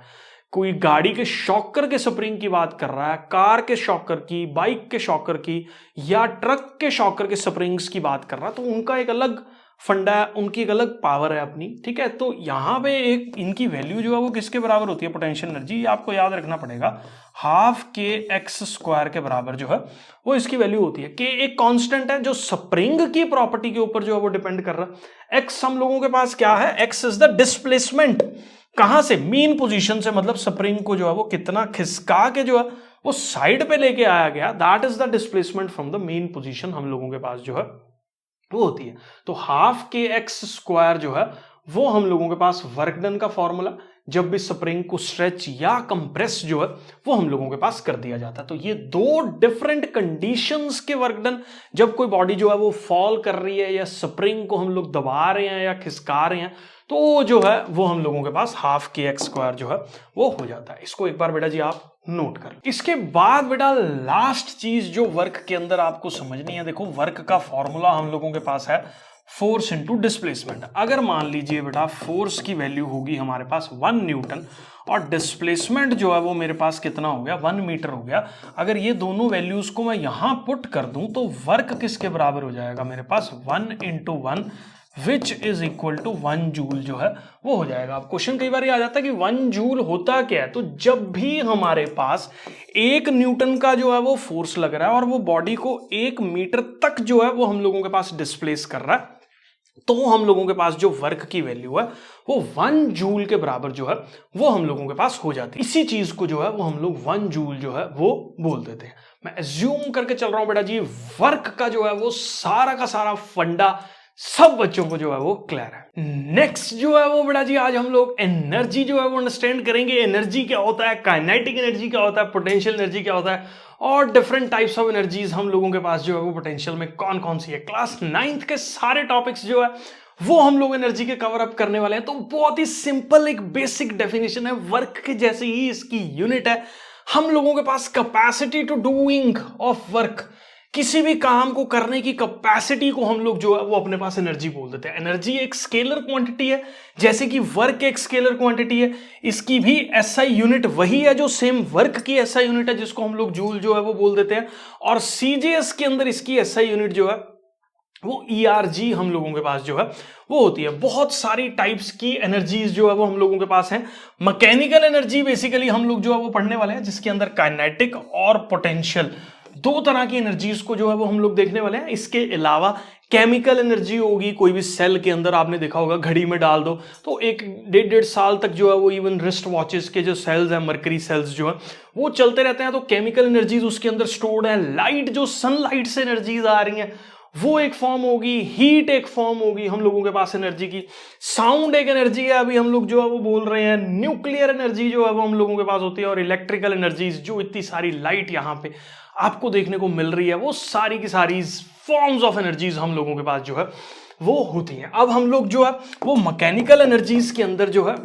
कोई गाड़ी के शॉकर के स्प्रिंग की बात कर रहा है, कार के शॉकर की, बाइक के शॉकर की, या ट्रक के शॉकर के स्प्रिंग्स की बात कर रहा है, तो उनका एक अलग फंडा है, उनकी एक अलग पावर है अपनी, ठीक है। तो यहां पे एक इनकी वैल्यू जो है वो किसके बराबर होती है, पोटेंशियल एनर्जी, आपको याद रखना पड़ेगा, हाफ के एक्स स्क्वायर के बराबर जो है वो इसकी वैल्यू होती है। के एक कांस्टेंट है जो स्प्रिंग की प्रॉपर्टी के ऊपर जो है वो डिपेंड कर रहा है। एक्स हम लोगों के पास क्या है, एक्स इज द डिस्प्लेसमेंट, कहां से, मीन पोजीशन से, मतलब स्प्रिंग को जो है वो कितना खिसका के जो है वो साइड पे लेके आया गया, that is the displacement from the main position हम लोगों के पास जो है वो होती है। तो हाफ के एक्स स्क्वायर जो है वो हम लोगों के पास वर्क डन का फॉर्मूला, जब भी स्प्रिंग को स्ट्रेच या कंप्रेस जो है वो हम लोगों के पास कर दिया जाता है। तो ये दो डिफरेंट कंडीशंस के वर्क डन, जब कोई बॉडी जो है वो फॉल कर रही है या स्प्रिंग को हम लोग दबा रहे हैं या खिसका रहे हैं, तो जो है वो हम लोगों के पास हाफ के एक्स स्क्वायर जो है वो हो जाता है। इसको एक बार बेटा जी आप नोट कर। इसके बाद बेटा लास्ट चीज जो वर्क के अंदर आपको समझनी है, देखो वर्क का फॉर्मूला हम लोगों के पास है फोर्स इंटू डिस्प्लेसमेंट। अगर मान लीजिए बेटा फोर्स की वैल्यू होगी हमारे पास 1 न्यूटन और डिस्प्लेसमेंट जो है वो मेरे पास कितना हो गया, 1 मीटर हो गया। अगर ये दोनों वैल्यूज को मैं यहां पुट कर दूं तो वर्क किसके बराबर हो जाएगा मेरे पास, 1 × 1 which is equal to 1 joule जो है वो हो जाएगा। अब क्वेश्चन कई बार ये आ जाता है कि 1 जूल होता क्या है, तो जब भी हमारे पास 1 न्यूटन का जो है वो फोर्स लग रहा है और वो बॉडी को 1 मीटर तक जो है वो हम लोगों के पास डिस्प्लेस कर रहा है, तो हम लोगों के पास जो वर्क की वैल्यू है वो 1 जूल के बराबर जो है वो हम लोगों के पास हो जाती है। इसी चीज को जो है वो हम लोग 1 जूल जो है वो बोल देते हैं। मैं एज्यूम करके चल रहा हूं बेटा जी वर्क का जो है वो सारा का सारा फंडा सब बच्चों को जो है वो क्लियर है। नेक्स्ट जो है वो बेटा जी आज हम लोग एनर्जी जो है वो अंडरस्टैंड करेंगे। एनर्जी क्या होता है, काइनेटिक एनर्जी क्या होता है, पोटेंशियल एनर्जी क्या होता है, और डिफरेंट टाइप्स ऑफ एनर्जीज हम लोगों के पास जो है वो पोटेंशियल में कौन कौन सी है। क्लास 9th के सारे टॉपिक्स जो है वो हम लोग एनर्जी के कवर अप करने वाले हैं। तो बहुत ही सिंपल एक बेसिक डेफिनेशन है, वर्क के जैसे ही इसकी यूनिट है। हम लोगों के पास capacity to doing of work, किसी भी काम को करने की कैपेसिटी को हम लोग जो है वो अपने पास एनर्जी बोल देते हैं। एनर्जी एक स्केलर क्वांटिटी है, जैसे कि वर्क एक स्केलर क्वांटिटी है, इसकी भी एसआई यूनिट वही है जो सेम वर्क की एसआई यूनिट है, जिसको हम लोग जूल जो है वो बोल देते हैं। और सीजीएस के अंदर इसकी एसआई यूनिट जो है वो ईआरजी हम लोगों के पास जो है वो होती है। बहुत सारी टाइप्स की एनर्जीज जो है वो हम लोगों के पास हैं। मैकेनिकल एनर्जी बेसिकली हम लोग जो है वो पढ़ने वाले हैं, जिसके अंदर काइनेटिक और पोटेंशियल दो तरह की एनर्जीज को जो है वो हम लोग देखने वाले हैं। इसके अलावा केमिकल एनर्जी होगी, कोई भी सेल के अंदर आपने देखा होगा घड़ी में डाल दो तो 1-1.5 साल तक जो है वो इवन रिस्ट वॉचेस के जो सेल्स हैं, मरकरी सेल्स जो है वो चलते रहते हैं। तो केमिकल एनर्जीज उसके अंदर स्टोर्ड है। लाइट जो सनलाइट से एनर्जीज आ रही हैं वो एक फॉर्म होगी, हीट एक फॉर्म होगी हम लोगों के पास एनर्जी की। साउंड एक एनर्जी है, अभी हम लोग जो है वो बोल रहे हैं। न्यूक्लियर एनर्जी जो है वो हम लोगों के पास होती है। और इलेक्ट्रिकल एनर्जीज, जो इतनी सारी लाइट यहाँ पे आपको देखने को मिल रही है, वो सारी की सारी फॉर्म्स ऑफ एनर्जीज हम लोगों के पास जो है वो होती हैं। अब हम लोग जो है वो मैकेनिकल एनर्जीज के अंदर जो है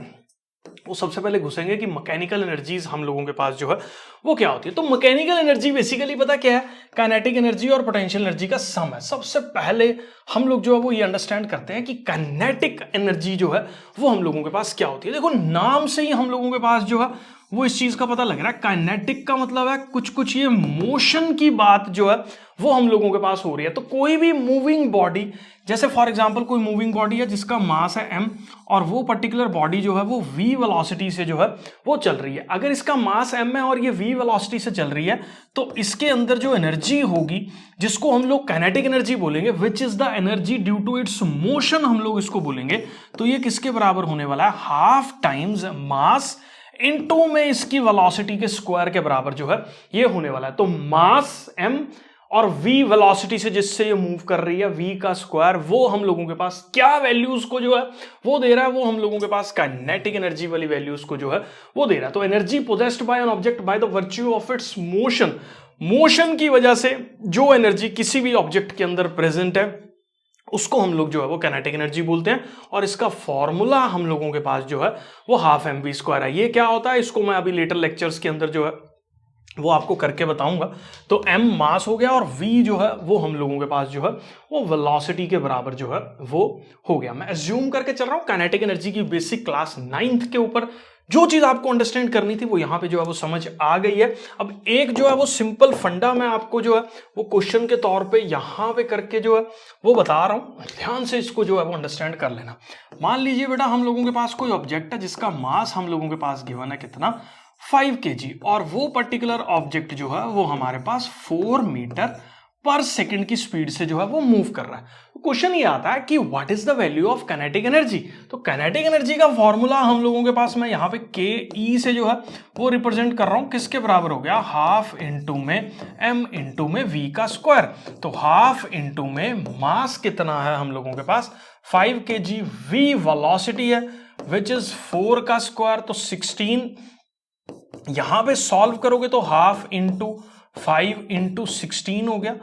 वो सबसे पहले घुसेंगे कि मैकेनिकल एनर्जीज हम लोगों के पास जो है वो क्या होती है। तो मैकेनिकल एनर्जी बेसिकली पता क्या है, काइनेटिक एनर्जी और पोटेंशियल एनर्जी का सम है। सबसे पहले हम लोग जो है वो ये अंडरस्टैंड करते हैं कि काइनेटिक एनर्जी जो है वो हम लोगों के पास क्या होती है। देखो नाम से ही हम लोगों के पास जो है वो इस चीज का पता लग रहा है। काइनेटिक का मतलब है कुछ ये मोशन की बात जो है वो हम लोगों के पास हो रही है। तो कोई भी मूविंग बॉडी, जैसे फॉर एग्जांपल कोई मूविंग बॉडी है जिसका मास है m और वो पर्टिकुलर बॉडी जो है वो v वेलोसिटी से जो है वो चल रही है। अगर इसका मास m है और ये v वेलोसिटी से चल रही है तो इसके अंदर जो एनर्जी होगी जिसको हम लोग काइनेटिक एनर्जी बोलेंगे, which is the energy due to its motion हम लोग इसको बोलेंगे। तो ये किसके बराबर होने वाला है, हाफ टाइम्स मास इनटू में इसकी वेलोसिटी के स्क्वायर के बराबर जो है ये होने वाला है। तो मास m और v वेलोसिटी से जिससे ये मूव कर रही है v का स्क्वायर, वो हम लोगों के पास क्या वैल्यूज को जो है वो दे रहा है, वो हम लोगों के पास काइनेटिक एनर्जी वाली वैल्यूज को जो है वो दे रहा है। तो energy possessed by an object by the virtue of its motion, motion की वजह से जो एनर्जी किसी भी ऑब्जेक्ट के अंदर प्रेजेंट है उसको हम लोग जो है वो काइनेटिक एनर्जी बोलते हैं। और इसका फॉर्मूला हम लोगों के पास जो है वो हाफ mv स्क्वायर है। ये क्या होता है इसको मैं अभी लेटर लेक्चर्स के अंदर जो है वो आपको करके बताऊंगा। तो m मास हो गया और v जो है वो हम लोगों के पास जो है वो वेलोसिटी के बराबर जो है वो हो गया। मैं अज्यूम करके चल रहा हूं काइनेटिक एनर्जी की बेसिक क्लास 9th के ऊपर जो चीज आपको अंडरस्टैंड करनी थी वो यहां पे जो है वो समझ आ गई है। अब एक जो है वो सिंपल फंडा मैं आपको जो है वो क्वेश्चन के तौर पे यहां पे करके जो है वो बता रहा हूं, ध्यान से इसको जो है वो अंडरस्टैंड कर लेना। मान लीजिए बेटा हम लोगों के पास कोई ऑब्जेक्ट है जिसका मास हम लोगों के पास गिवन है कितना 5 kg, और वो पर्टिकुलर ऑब्जेक्ट जो है वो हमारे पास 4 मीटर पर सेकंड की स्पीड से जो है वो मूव कर रहा है। तो क्वेश्चन ये आता है कि what is the value of kinetic energy. तो काइनेटिक एनर्जी का फॉर्मूला हम लोगों के पास मैं यहाँ पे के ई से जो है वो रिप्रेजेंट कर रहा हूं, किसके बराबर हो गया, हाफ इंटू में m इंटू में v का स्क्वायर। तो हाफ इंटू में मास कितना है हम लोगों के पास 5 kg, v वेलोसिटी है विच इज 4 का स्क्वायर तो 16। यहां पे सॉल्व करोगे तो हाफ इंटू 5 इंटू 16 हो गया।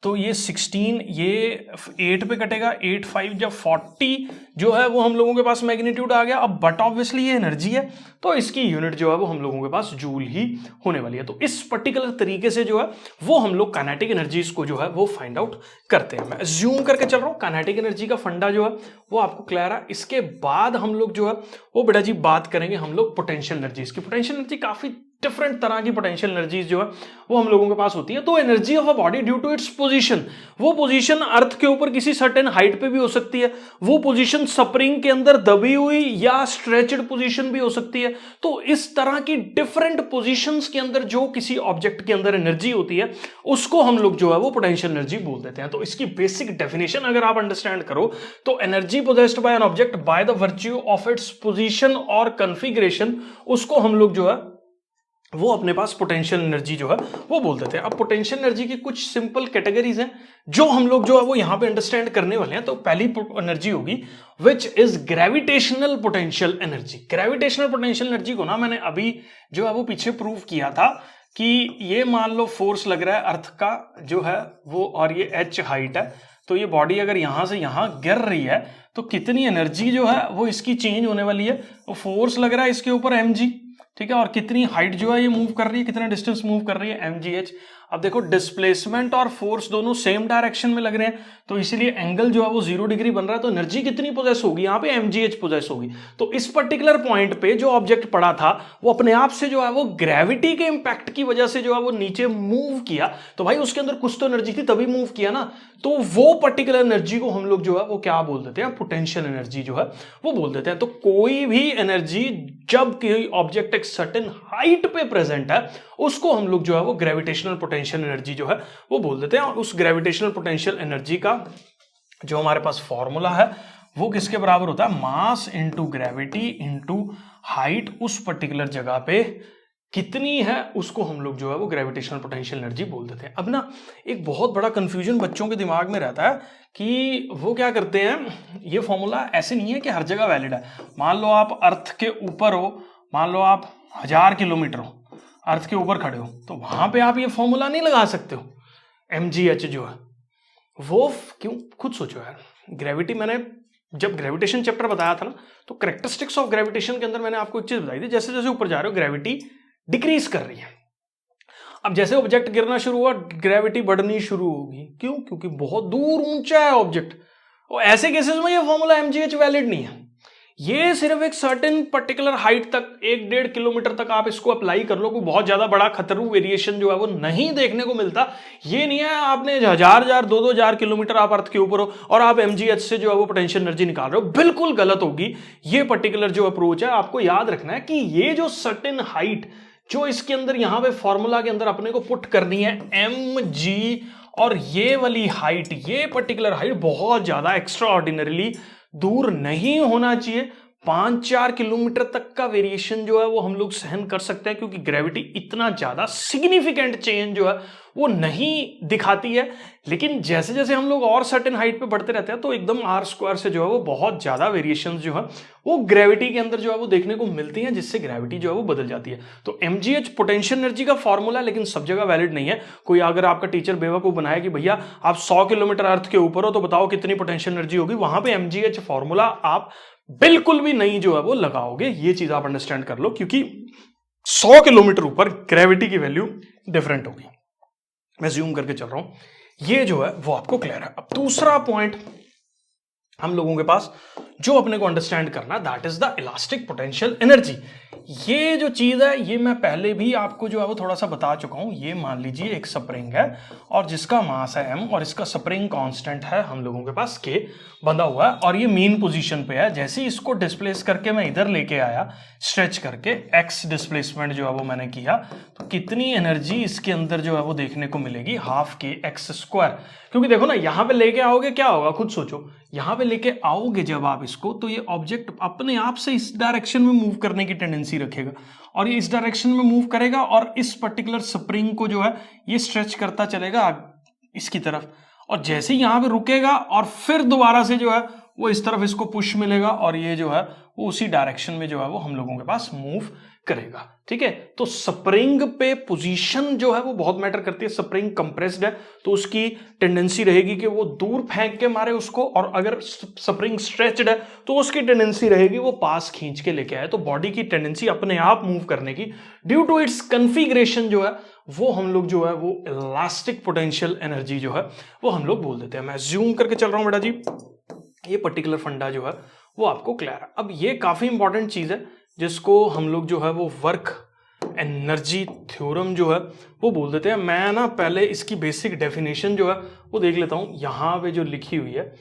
तो ये 16 ये 8 पे कटेगा, 8 5 जब 40 जो है वो हम लोगों के पास मैग्नीट्यूड आ गया। अब बट ऑब्वियसली ये एनर्जी है तो इसकी यूनिट जो है वो हम लोगों के पास जूल ही होने वाली है। तो इस पर्टिकुलर तरीके से जो है वो हम लोग काइनेटिक एनर्जीज को जो है वो फाइंड आउट करते हैं। मैं अज्यूम करके चल रहा हूं काइनेटिक एनर्जी का फंडा जो है वो आपको क्लियर है। इसके बाद हम लोग जो है वो बेटा जी बात करेंगे हम लोग पोटेंशियल एनर्जीज की। पोटेंशियल एनर्जी काफी डिफरेंट तरह की पोटेंशियल एनर्जीज जो है वो हम लोगों के पास होती है। तो energy of a body due to its position, वो पोजीशन अर्थ के ऊपर किसी सर्टेन हाइट पे भी हो सकती है, वो पोजीशन स्प्रिंग के अंदर दबी हुई या स्ट्रेचड पोजीशन भी हो सकती है। तो इस तरह की डिफरेंट पोजीशंस के अंदर जो किसी ऑब्जेक्ट के अंदर एनर्जी होती है उसको हम लोग जो है वो पोटेंशियल एनर्जी बोल देते हैं। तो इसकी बेसिक डेफिनेशन अगर आप अंडरस्टैंड करो तो energy possessed by an object by the virtue of its position और कॉन्फ़िगरेशन, उसको हम लोग जो है वो अपने पास पोटेंशियल एनर्जी जो है वो बोल देते हैं। अब पोटेंशियल एनर्जी की कुछ सिंपल कैटेगरीज हैं जो हम लोग जो है वो यहां पे अंडरस्टैंड करने वाले हैं। तो पहली एनर्जी होगी which is gravitational potential energy. Gravitational potential energy को ना मैंने अभी जो है वो पीछे प्रूव किया था कि ये मान लो फोर्स लग रहा है अर्थ का जो है वो, और ये h हाइट है, तो ये बॉडी अगर यहां से यहां गिर रही है तो कितनी एनर्जी जो है वो इसकी चेंज होने वाली है। तो फोर्स लग रहा है इसके ऊपर mg, ठीक है, और कितनी हाइट जो है ये मूव कर रही है, कितना डिस्टेंस मूव कर रही है mgh। अब देखो डिस्प्लेसमेंट और फोर्स दोनों सेम डायरेक्शन में लग रहे हैं तो इसीलिए एंगल जो है वो 0 डिग्री बन रहा है। तो एनर्जी कितनी पोजेस होगी यहाँ पे, mgh पोजेस होगी। तो इस पर्टिकुलर पॉइंट पे जो ऑब्जेक्ट पड़ा था वो अपने आप से जो है वो ग्रेविटी के इंपैक्ट की वजह से जो है वो नीचे मूव किया। तो भाई उसके अंदर कुछ तो एनर्जी थी तभी मूव किया ना। तो वो पर्टिकुलर एनर्जी को हम लोग जो है वो क्या बोल देते हैं, पोटेंशियल एनर्जी जो है वो बोल देते हैं। तो कोई भी एनर्जी जब कोई ऑब्जेक्ट एक सर्टेन हाइट पे प्रेजेंट है उसको हम लोग जो है वो ग्रेविटेशनल पोटेंशियल एनर्जी जो है वो बोल देते हैं। और उस ग्रेविटेशनल पोटेंशियल एनर्जी का जो हमारे पास फॉर्मूला है वो किसके बराबर होता है, mass into gravity into height उस पर्टिकुलर जगह पे कितनी है उसको हम लोग जो है वो ग्रेविटेशनल पोटेंशियल एनर्जी बोल देते हैं। अब ना एक बहुत बड़ा कंफ्यूजन बच्चों के दिमाग में रहता है कि वो क्या करते हैं, ये फॉर्मूला ऐसे नहीं है कि हर जगह वैलिड है। मान लो आप अर्थ के ऊपर हो, मान लो आप 1000 किलोमीटर हो, अर्थ के ऊपर खड़े हो, तो वहां पे आप ये फॉर्मूला नहीं लगा सकते हो mgh जो है वो। क्यों, खुद सोचो यार। ग्रेविटी, मैंने जब ग्रेविटेशन चैप्टर बताया था ना तो कैरेक्टरिस्टिक्स ऑफ ग्रेविटेशन के अंदर मैंने आपको एक चीज बताई थी, जैसे जैसे ऊपर जा रहे हो ग्रेविटी डिक्रीज कर रही है। अब जैसे ऑब्जेक्ट गिरना शुरू हुआ ग्रेविटी बढ़नी शुरू होगी। क्यों, क्योंकि बहुत दूर ऊंचा है ऑब्जेक्ट। और ऐसे केसेस में ये फॉर्मूला mgh वैलिड नहीं है। ये सिर्फ एक सर्टेन पर्टिकुलर हाइट तक 1-1.5 किलोमीटर तक आप इसको अप्लाई कर लो, कोई बहुत ज्यादा बड़ा खतरू वेरिएशन जो है वो नहीं देखने को मिलता। ये नहीं है आपने 1000-2,000 किलोमीटर आप अर्थ के ऊपर हो और आप mgh से जो है वो पोटेंशियल एनर्जी निकाल रहे हो, बिल्कुल गलत होगी। ये पर्टिकुलर जो अप्रोच है आपको याद रखना है कि ये जो सर्टेन हाइट जो इसके अंदर यहां पे फॉर्मूला के अंदर अपने को पुट करनी है mg, और ये वाली हाइट, ये पर्टिकुलर हाइट बहुत ज्यादा एक्स्ट्रा ऑर्डिनरीली दूर नहीं होना चाहिए, 5-4 किलोमीटर तक का वेरिएशन जो है वो हम लोग सहन कर सकते हैं, क्योंकि ग्रेविटी इतना ज्यादा सिग्निफिकेंट चेंज जो है वो नहीं दिखाती है। लेकिन जैसे जैसे हम लोग और सर्टेन हाइट पे बढ़ते रहते हैं तो एकदम आर स्क्वायर से जो है वो बहुत ज्यादा वेरिएशन जो है वो ग्रेविटी के अंदर जो है वो देखने को मिलती हैं, जिससे ग्रेविटी जो है वो बदल जाती है। तो mgh पोटेंशियल एनर्जी का फॉर्मूला लेकिन सब जगह वैलिड नहीं है। कोई अगर आपका टीचर बेवकूफ बनाया कि भैया आप 100 किलोमीटर अर्थ के ऊपर हो तो बताओ कितनी पोटेंशियल एनर्जी होगी, वहां पे mgh फॉर्मूला आप बिल्कुल भी नहीं जो है वो लगाओगे। ये चीज आप अंडरस्टैंड कर लो, क्योंकि 100 किलोमीटर ऊपर ग्रेविटी की वैल्यू डिफरेंट होगी। मैं जूम करके चल रहा हूं, ये जो है वो आपको क्लियर है। अब दूसरा पॉइंट हम लोगों के पास जो अपने को अंडरस्टैंड करना, that is the elastic potential energy. ये जो चीज है ये मैं पहले भी आपको जो है वो थोड़ा सा बता चुका हूं। ये मान लीजिए एक स्प्रिंग है और जिसका मास है m और इसका स्प्रिंग कांस्टेंट है हम लोगों के पास k बंधा हुआ है और ये मेन पोजीशन पे है। जैसे ही इसको डिस्प्लेस करके मैं इधर लेके आया स्ट्रेच करके, x डिस्प्लेसमेंट जो है वो मैंने किया, तो कितनी एनर्जी इसके अंदर जो है वो देखने को मिलेगी, हाफ के एक्स स्क्वायर। क्योंकि देखो ना यहां पे लेके आओगे क्या होगा, खुद सोचो, यहां पे लेके आओगे जब आप इसको तो ये ऑब्जेक्ट अपने आप से इस डायरेक्शन में मूव करने की टेंडेंसी रखेगा और ये इस डायरेक्शन में मूव करेगा और इस पर्टिकुलर स्प्रिंग को जो है ये स्ट्रेच करता चलेगा इसकी तरफ, और जैसे ही यहां पे रुकेगा और फिर दोबारा से जो है वो इस तरफ इसको पुश मिलेगा और ये जो है वो उसी डायरेक्शन में जो है वो हम लोगों के पास मूव करेगा। ठीक है, तो स्प्रिंग पे पोजीशन जो है वो बहुत मैटर करती है। स्प्रिंग कंप्रेस्ड है तो उसकी टेंडेंसी रहेगी कि वो दूर फेंक के मारे उसको, और अगर स्प्रिंग स्ट्रेच्ड है तो उसकी टेंडेंसी रहेगी वो पास खींच के लेके आए। तो बॉडी की टेंडेंसी अपने आप मूव करने की ड्यू टू इट्स कन्फिग्रेशन जो है वो हम लोग जो है वो इलास्टिक पोटेंशियल एनर्जी जो है वो हम लोग बोल देते हैं। मैं ज्यूम करके चल रहा हूं बेटा जी, ये पर्टिकुलर फंडा जो है वो आपको क्लियर है। अब ये काफी इंपॉर्टेंट चीज है जिसको हम लोग जो है वो वर्क एनर्जी थ्योरम जो है वो बोल देते हैं। मैं ना पहले इसकी बेसिक डेफिनेशन जो है वो देख लेता हूं, यहां पे जो लिखी हुई है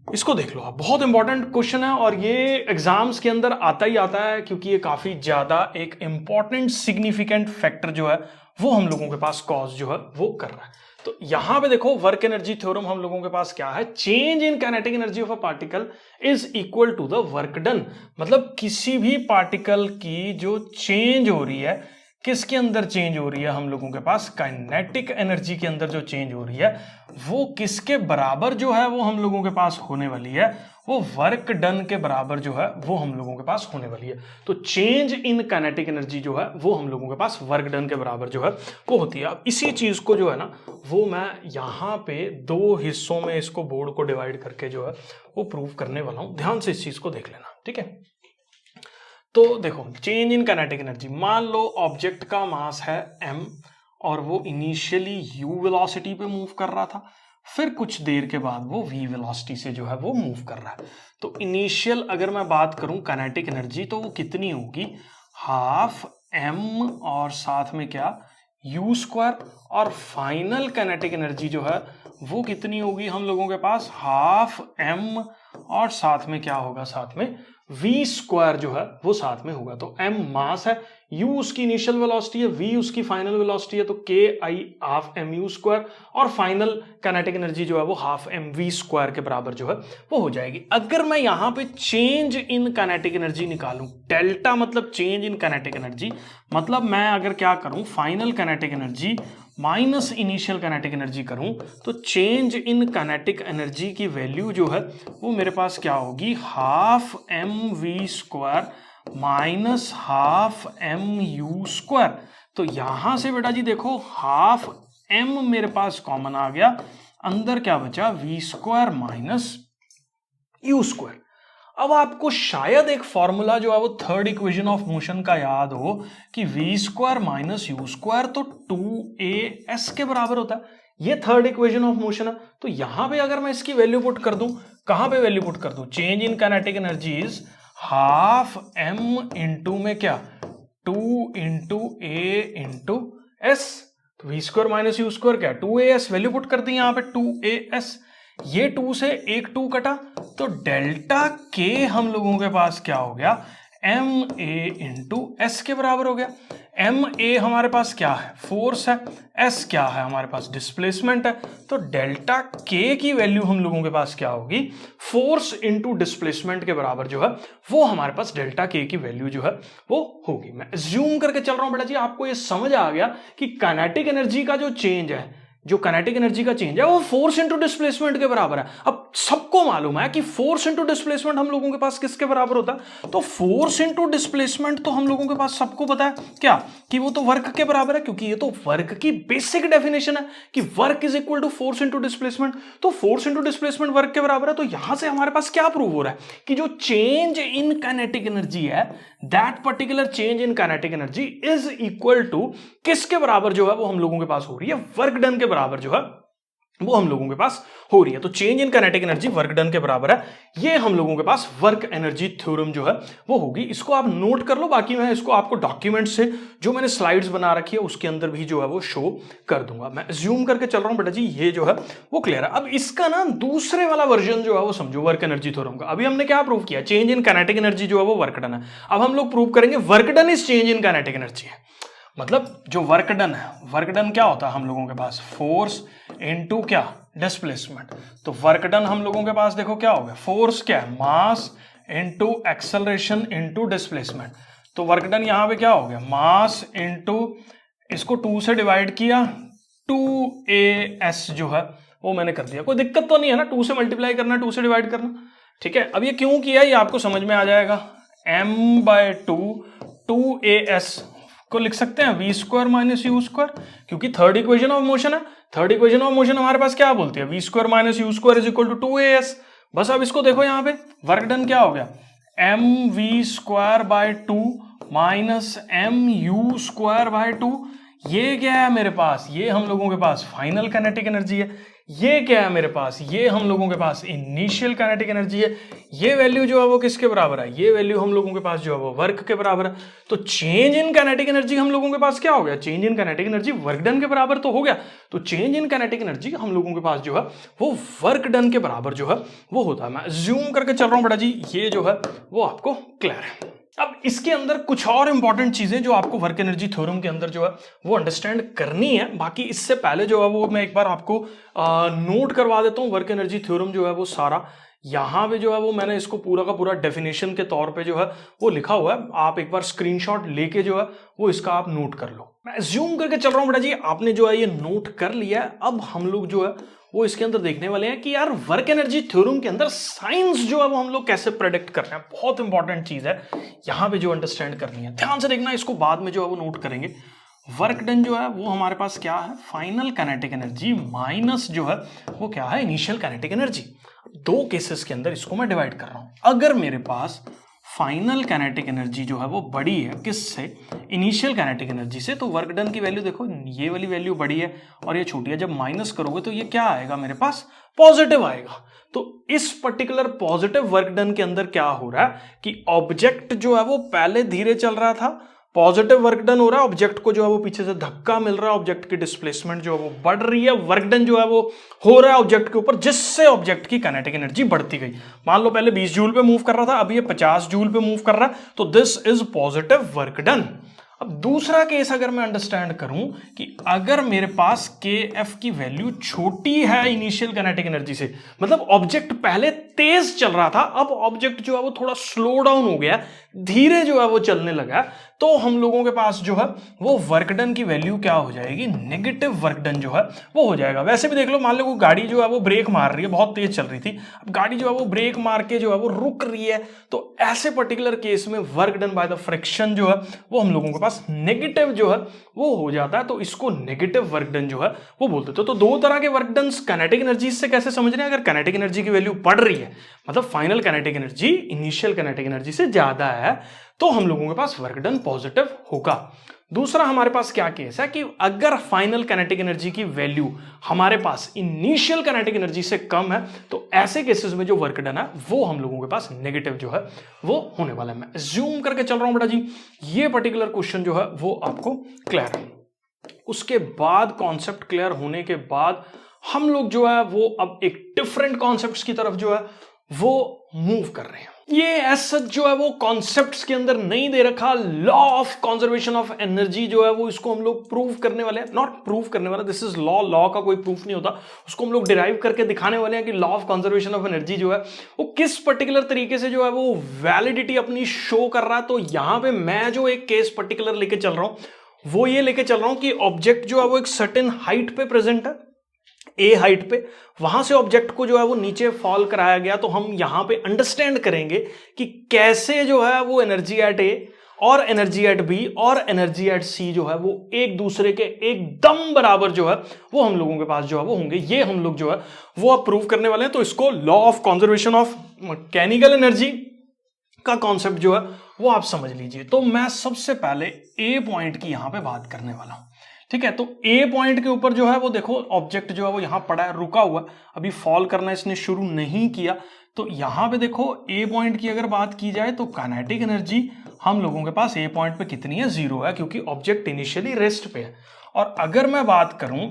इसको देख लो आप, बहुत इंपॉर्टेंट क्वेश्चन है और ये एग्जाम्स के अंदर आता ही आता है, क्योंकि ये काफी ज्यादा एक इंपॉर्टेंट सिग्निफिकेंट फैक्टर जो है वो हम लोगों के पास कॉज जो है वो कर रहा है। तो यहां पे देखो वर्क एनर्जी थ्योरम हम लोगों के पास क्या है, change in kinetic energy of a particle is equal to the work done. मतलब किसी भी पार्टिकल की जो चेंज हो रही है, किसके अंदर चेंज हो रही है, हम लोगों के पास काइनेटिक एनर्जी के अंदर जो चेंज हो रही है वो किसके बराबर जो है वो हम लोगों के पास होने वाली है, वो वर्क डन के बराबर जो है वो हम लोगों के पास होने वाली है। तो चेंज इन काइनेटिक एनर्जी जो है वो हम लोगों के पास वर्क डन के बराबर जो है वो होती है। अब इसी चीज को जो है ना वो मैं यहां पे 2 हिस्सों में इसको बोर्ड को डिवाइड करके जो है वो प्रूव करने वाला हूं। ध्यान से इस चीज को देख लेना, ठीक है। तो देखो चेंज इन काइनेटिक एनर्जी, मान लो ऑब्जेक्ट का मास है m और वो इनिशियली u वेलोसिटी पे मूव कर रहा था, फिर कुछ देर के बाद वो v वेलोसिटी से जो है वो मूव कर रहा है। तो इनिशियल अगर मैं बात करूं काइनेटिक एनर्जी तो वो कितनी होगी, हाफ m और साथ में क्या u स्क्वायर, और फाइनल काइनेटिक एनर्जी जो है वो कितनी होगी हम लोगों के पास, हाफ m और साथ में क्या होगा, साथ में v स्क्वायर जो है वो साथ में होगा। तो m मास है, u उसकी इनिशियल वेलोसिटी है, v उसकी फाइनल वेलोसिटी है, तो k i half mu square और फाइनल काइनेटिक एनर्जी जो है वो हाफ mv स्क्वायर के बराबर जो है वो हो जाएगी। अगर मैं यहां पे चेंज इन काइनेटिक एनर्जी निकालूं, डेल्टा मतलब चेंज इन काइनेटिक एनर्जी, मतलब मैं अगर क्या करूं final kinetic energy minus initial kinetic energy करूं, तो चेंज इन काइनेटिक एनर्जी की वैल्यू जो है वो मेरे पास क्या होगी, half mv square minus half mu square. तो यहां से बेटा जी देखो हाफ m मेरे पास कॉमन आ गया, अंदर क्या बचा, v square minus u square. अब आपको शायद एक फॉर्मूला जो है वो थर्ड इक्वेशन ऑफ मोशन का याद हो कि v square minus u square तो 2as के बराबर होता है। ये थर्ड इक्वेशन ऑफ मोशन है। तो यहां पे अगर मैं इसकी वैल्यू पुट कर दूं, कहां पे वैल्यू पुट कर दूं, change in kinetic energy is half m into में क्या 2 इंटू a इंटू s, तो v square minus u square क्या 2as, वैल्यू पुट कर दी यहां पे 2as, ये 2 से एक 2 कटा, तो डेल्टा k हम लोगों के पास क्या हो गया, ma इंटू एस के बराबर हो गया। एम ए हमारे पास क्या है, फोर्स है, एस क्या है हमारे पास, डिस्प्लेसमेंट है। तो डेल्टा के की वैल्यू हम लोगों के पास क्या होगी, फोर्स इंटू डिस्प्लेसमेंट के बराबर जो है वो हमारे पास डेल्टा के की वैल्यू जो है वो होगी। मैं अज्यूम करके चल रहा हूं बेटा जी, आपको ये समझ आ गया कि काइनेटिक एनर्जी का जो चेंज है, जो काइनेटिक एनर्जी का चेंज है वो फोर्स इंटू डिस्प्लेसमेंट के बराबर है। अब सबको मालूम है कि फोर्स इंटू डिस्प्लेसमेंट हम लोगों के पास किसके बराबर होता है, तो फोर्स इंटू डिस्प्लेसमेंट तो हम लोगों के पास सबको पता है क्या, कि वो तो वर्क के बराबर है, क्योंकि ये तो वर्क की बेसिक डेफिनेशन है कि work is equal to force into displacement. तो फोर्स इंटू डिस्प्लेसमेंट वर्क के बराबर है। तो यहां से हमारे पास क्या प्रूव हो रहा है कि जो चेंज इन काइनेटिक एनर्जी है, that particular change in kinetic energy is equal to किसके बराबर जो है वो हम लोगों के पास हो रही है, वर्क डन के बराबर जो है वो हम लोगों के पास हो रही है। तो change in kinetic energy work done के बराबर है, ये हम लोगों के पास वर्क एनर्जी थ्योरम जो है वो होगी। इसको आप नोट कर लो, बाकी मैं इसको आपको डॉक्यूमेंट से जो मैंने स्लाइड्स बना रखी है उसके अंदर भी जो है वो शो कर दूंगा। मैं अज्यूम करके चल रहा हूं बेटा जी, ये जो है वो क्लियर है। अब इसका ना दूसरे वाला वर्जन जो है वो समझो वर्क एनर्जी थ्योरम का। अभी हमने क्या प्रूव किया, चेंज इन काइनेटिक एनर्जी जो है वो वर्क डन है। अब हम लोग प्रूव करेंगे work done is change in kinetic energy है। मतलब जो वर्क डन है, वर्क डन क्या होता है हम लोगों के पास, फोर्स इनटू क्या, डिस्प्लेसमेंट। तो वर्क डन हम लोगों के पास देखो क्या हो गया, फोर्स क्या है, mass into acceleration into displacement. तो वर्क डन यहां पे क्या हो गया, मास इनटू, इसको 2 से डिवाइड किया, 2as जो है वो मैंने कर दिया। कोई दिक्कत तो नहीं है ना, 2 से मल्टीप्लाई करना, 2 से डिवाइड करना, ठीक है। अब ये क्यों किया ये आपको समझ में आ जाएगा। m/2 2as को लिख सकते हैं v square minus U square, क्योंकि थर्ड इक्वेशन ऑफ मोशन है। थर्ड इक्वेशन ऑफ मोशन हमारे पास क्या बोलती है, v square minus U square is equal to 2as। बस अब इसको देखो यहाँ पे वर्क डन क्या हो गया, mv square by 2 minus mu square by 2। ये क्या है मेरे पास, ये हम लोगों के पास फाइनल काइनेटिक एनर्जी है। ये क्या है मेरे पास, ये हम लोगों के पास इनिशियल काइनेटिक एनर्जी है। ये वैल्यू जो है वो किसके बराबर है, ये वैल्यू हम लोगों के पास जो है वो वर्क के बराबर है। तो चेंज इन काइनेटिक एनर्जी हम लोगों के पास क्या हो गया, change in kinetic energy work done के बराबर तो हो गया। तो चेंज इन काइनेटिक एनर्जी हम लोगों के पास जो है वो वर्क डन के बराबर जो है वो होता है। मैं अज्यूम करके चल रहा हूं बेटा जी, ये जो है वो आपको क्लियर है। अब इसके अंदर कुछ और इंपॉर्टेंट चीजें जो आपको वर्क एनर्जी थ्योरम के अंदर जो है वो अंडरस्टैंड करनी है। बाकी इससे पहले जो है वो मैं एक बार आपको नोट करवा देता हूं। वर्क एनर्जी थ्योरम जो है वो सारा यहां पे जो है वो मैंने इसको पूरा का पूरा डेफिनेशन के तौर पे जो है वो लिखा हुआ है। आप एक बार स्क्रीनशॉट लेके जो है वो इसका आप नोट कर लो। मैं अज्यूम करके चल रहा हूं बेटा जी, आपने जो है ये नोट कर लिया है। अब हम लोग जो है वो इसके अंदर देखने वाले हैं कि यार वर्क एनर्जी थ्योरम के अंदर साइंस जो है वो हम लोग कैसे प्रेडिक्ट कर रहे हैं। बहुत इंपॉर्टेंट चीज है यहाँ पे जो अंडरस्टैंड करनी है, ध्यान से देखना, इसको बाद में जो है वो नोट करेंगे। वर्क डन जो है वो हमारे पास क्या है, फाइनल काइनेटिक एनर्जी माइनस जो है वो क्या है, इनिशियल काइनेटिक एनर्जी। दो केसेस के अंदर इसको मैं डिवाइड कर रहा हूं। अगर मेरे पास फाइनल काइनेटिक एनर्जी जो है वो बड़ी है किससे, इनिशियल काइनेटिक एनर्जी से, तो वर्क डन की वैल्यू देखो ये वाली वैल्यू बड़ी है और ये छोटी है। जब माइनस करोगे तो ये क्या आएगा मेरे पास, पॉजिटिव आएगा। तो इस पर्टिकुलर पॉजिटिव वर्क डन के अंदर क्या हो रहा है कि ऑब्जेक्ट जो है वो पहले धीरे चल रहा था, पॉजिटिव वर्क डन हो रहा है, ऑब्जेक्ट को जो है वो पीछे से धक्का मिल रहा है, ऑब्जेक्ट की डिस्प्लेसमेंट जो है वो बढ़ रही है, वर्क डन जो है वो हो रहा है ऑब्जेक्ट के ऊपर, जिससे ऑब्जेक्ट की काइनेटिक एनर्जी बढ़ती गई। मान लो पहले 20 जूल पे मूव कर रहा था, अभी ये 50 जूल पे मूव कर रहा है, तो this is positive work done. अब दूसरा केस अगर मैं अंडरस्टैंड करूं कि अगर मेरे पास KF की वैल्यू छोटी है इनिशियल काइनेटिक एनर्जी से, मतलब ऑब्जेक्ट पहले तेज चल रहा था, अब ऑब्जेक्ट जो है वो थोड़ा स्लो डाउन हो गया, धीरे जो है वो चलने लगा, तो हम लोगों के पास जो है वो वर्क डन की वैल्यू क्या हो जाएगी, नेगेटिव वर्क डन जो है वो हो जाएगा। वैसे भी देख लो, मान लो वो गाड़ी जो है वो ब्रेक मार रही है, बहुत तेज चल रही थी, अब गाड़ी जो है वो ब्रेक मार के जो है वो रुक रही है, तो ऐसे पर्टिकुलर केस में work done by the friction जो है वो हम लोगों के पास नेगेटिव जो है वो हो जाता है। तो इसको नेगेटिव वर्क डन जो है वो बोलते थे। तो दो तरह के वर्क डन काइनेटिक एनर्जी से कैसे समझ रहे हैं, अगर काइनेटिक एनर्जी की वैल्यू बढ़ रही है, मतलब final kinetic energy initial kinetic energy से ज्यादा है, तो हम लोगों के पास वर्क डन पॉजिटिव होगा। दूसरा हमारे पास क्या केस है कि अगर फाइनल काइनेटिक एनर्जी की वैल्यू हमारे पास इनिशियल काइनेटिक एनर्जी से कम है, तो ऐसे केसेस में जो वर्क डन है वो हम लोगों के पास नेगेटिव जो है वो होने वाला है। मैं अज्यूम करके चल रहा हूं बेटा जी, ये पर्टिकुलर क्वेश्चन जो है वो आपको क्लियर है। उसके बाद कॉन्सेप्ट क्लियर होने के बाद हम लोग जो है वो अब एक डिफरेंट कॉन्सेप्ट्स की तरफ जो है वो मूव कर रहे हैं। ये एज सच जो है वो कॉन्सेप्ट्स के अंदर नहीं दे रखा। Law of conservation of energy जो है वो इसको हम लोग प्रूव करने वाले हैं, नॉट प्रूव करने वाला, दिस इज लॉ, लॉ का कोई प्रूफ नहीं होता, उसको हम लोग डिराइव करके दिखाने वाले हैं कि law of conservation of energy जो है वो किस पर्टिकुलर तरीके से जो है वो वैलिडिटी अपनी शो कर रहा है। तो यहां पे मैं जो एक केस पर्टिकुलर लेके चल रहा हूं वो ये लेके चल रहा हूं कि ऑब्जेक्ट जो है वो एक सर्टेन हाइट पे प्रेजेंट है, ए हाइट पे, वहां से ऑब्जेक्ट को जो है वो नीचे फॉल कराया गया। तो हम यहां पे अंडरस्टैंड करेंगे कि कैसे जो है वो एनर्जी एट ए और एनर्जी एट बी और एनर्जी एट सी जो है वो एक दूसरे के एकदम बराबर जो है वो हम लोगों के पास जो है वो होंगे। ये हम लोग जो है वो अब प्रूव करने वाले हैं। तो इसको law of conservation of mechanical energy का कॉन्सेप्ट जो है वो आप समझ लीजिए। तो मैं सबसे पहले ए पॉइंट की यहां पे बात करने वाला हूं, ठीक है। तो ए पॉइंट के ऊपर जो है वो देखो ऑब्जेक्ट जो है वो यहां पड़ा है, रुका हुआ, अभी फॉल करना इसने शुरू नहीं किया। तो यहां पे देखो ए पॉइंट की अगर बात की जाए तो काइनेटिक एनर्जी हम लोगों के पास ए पॉइंट पे कितनी है, 0 है, क्योंकि ऑब्जेक्ट इनिशियली रेस्ट पे है। और अगर मैं बात करूं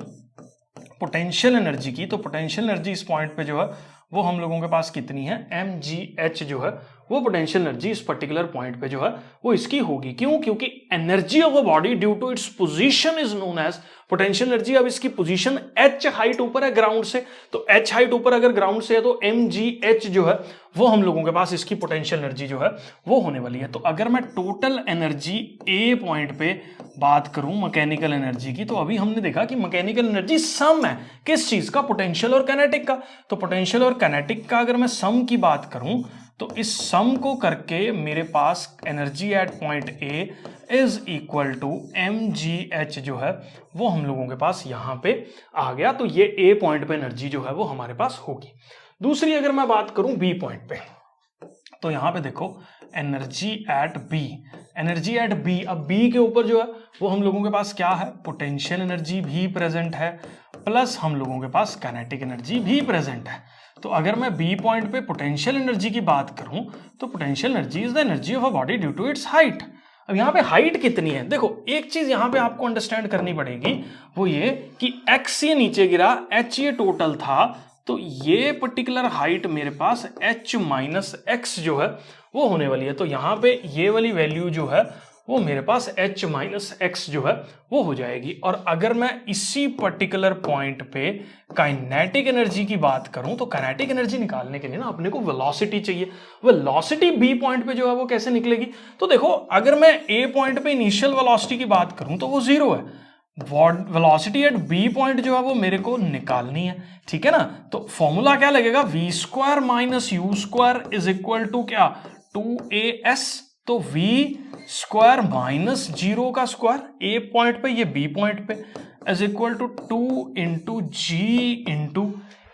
पोटेंशियल एनर्जी की, तो पोटेंशियल एनर्जी इस पॉइंट पे जो है वो हम लोगों के पास कितनी है, mgh जो है वो पोटेंशियल एनर्जी इस पर्टिकुलर पॉइंट पे जो है वो इसकी होगी। क्यों? क्योंकि energy of a body due to its position is known as potential energy. अब इसकी पोजीशन h हाइट ऊपर है ग्राउंड से, तो h हाइट ऊपर अगर ग्राउंड से है तो mgh जो है वो हम लोगों के पास इसकी पोटेंशियल एनर्जी जो है वो होने वाली है। तो अगर मैं टोटल एनर्जी ए पॉइंट पे बात करूं मैकेनिकल एनर्जी की, तो अभी हमने देखा कि मैकेनिकल एनर्जी सम है किस चीज का, पोटेंशियल और काइनेटिक का। तो पोटेंशियल और काइनेटिक का अगर मैं सम की बात करूं तो इस सम को करके मेरे पास energy at point A is equal to mgh जो है वो हम लोगों के पास यहां पे आ गया। तो ये ए पॉइंट पे एनर्जी जो है वो हमारे पास होगी। दूसरी अगर मैं बात करूं बी पॉइंट पे, तो यहां पे देखो energy at B, energy at B, अब बी के ऊपर जो है वो हम लोगों के पास क्या है, पोटेंशियल एनर्जी भी प्रेजेंट है, प्लस हम लोगों के पास काइनेटिक एनर्जी भी प्रेजेंट है। तो अगर मैं बी पॉइंट पे पोटेंशियल एनर्जी की बात करूं तो potential energy is the energy of a body due to its height. अब यहां पे हाइट कितनी है, देखो एक चीज यहां पे आपको अंडरस्टैंड करनी पड़ेगी, वो ये कि x ये नीचे गिरा, h ये टोटल था, तो ये पर्टिकुलर हाइट मेरे पास h माइनस एक्स जो है वो होने वाली है। तो यहां पे ये वाली वैल्यू जो है वो मेरे पास h माइनस एक्स जो है वो हो जाएगी। और अगर मैं इसी पर्टिकुलर पॉइंट पे काइनेटिक एनर्जी की बात करूं तो काइनेटिक एनर्जी निकालने के लिए ना अपने को वेलोसिटी चाहिए। वेलोसिटी बी पॉइंट पे जो है वो कैसे निकलेगी, तो देखो अगर मैं ए पॉइंट पे इनिशियल वेलोसिटी की बात करूं तो वो 0 है, वेलोसिटी एट बी पॉइंट जो है वो मेरे को निकालनी है, ठीक है ना। तो फॉर्मूला क्या लगेगा, V square minus U square is equal to क्या, 2as। तो v स्क्वायर माइनस 0 का स्क्वायर ए पॉइंट पे, ये बी पॉइंट पे, is equal to 2 into G into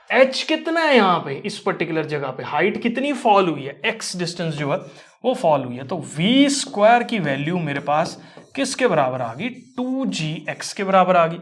h। कितना है यहाँ पे इस पर्टिकुलर जगह पे, हाइट कितनी फॉल हुई है, x डिस्टेंस जो है वो फॉल हुई है। तो v स्क्वायर की वैल्यू मेरे पास किसके बराबर आ गई, 2gx के बराबर आ गई।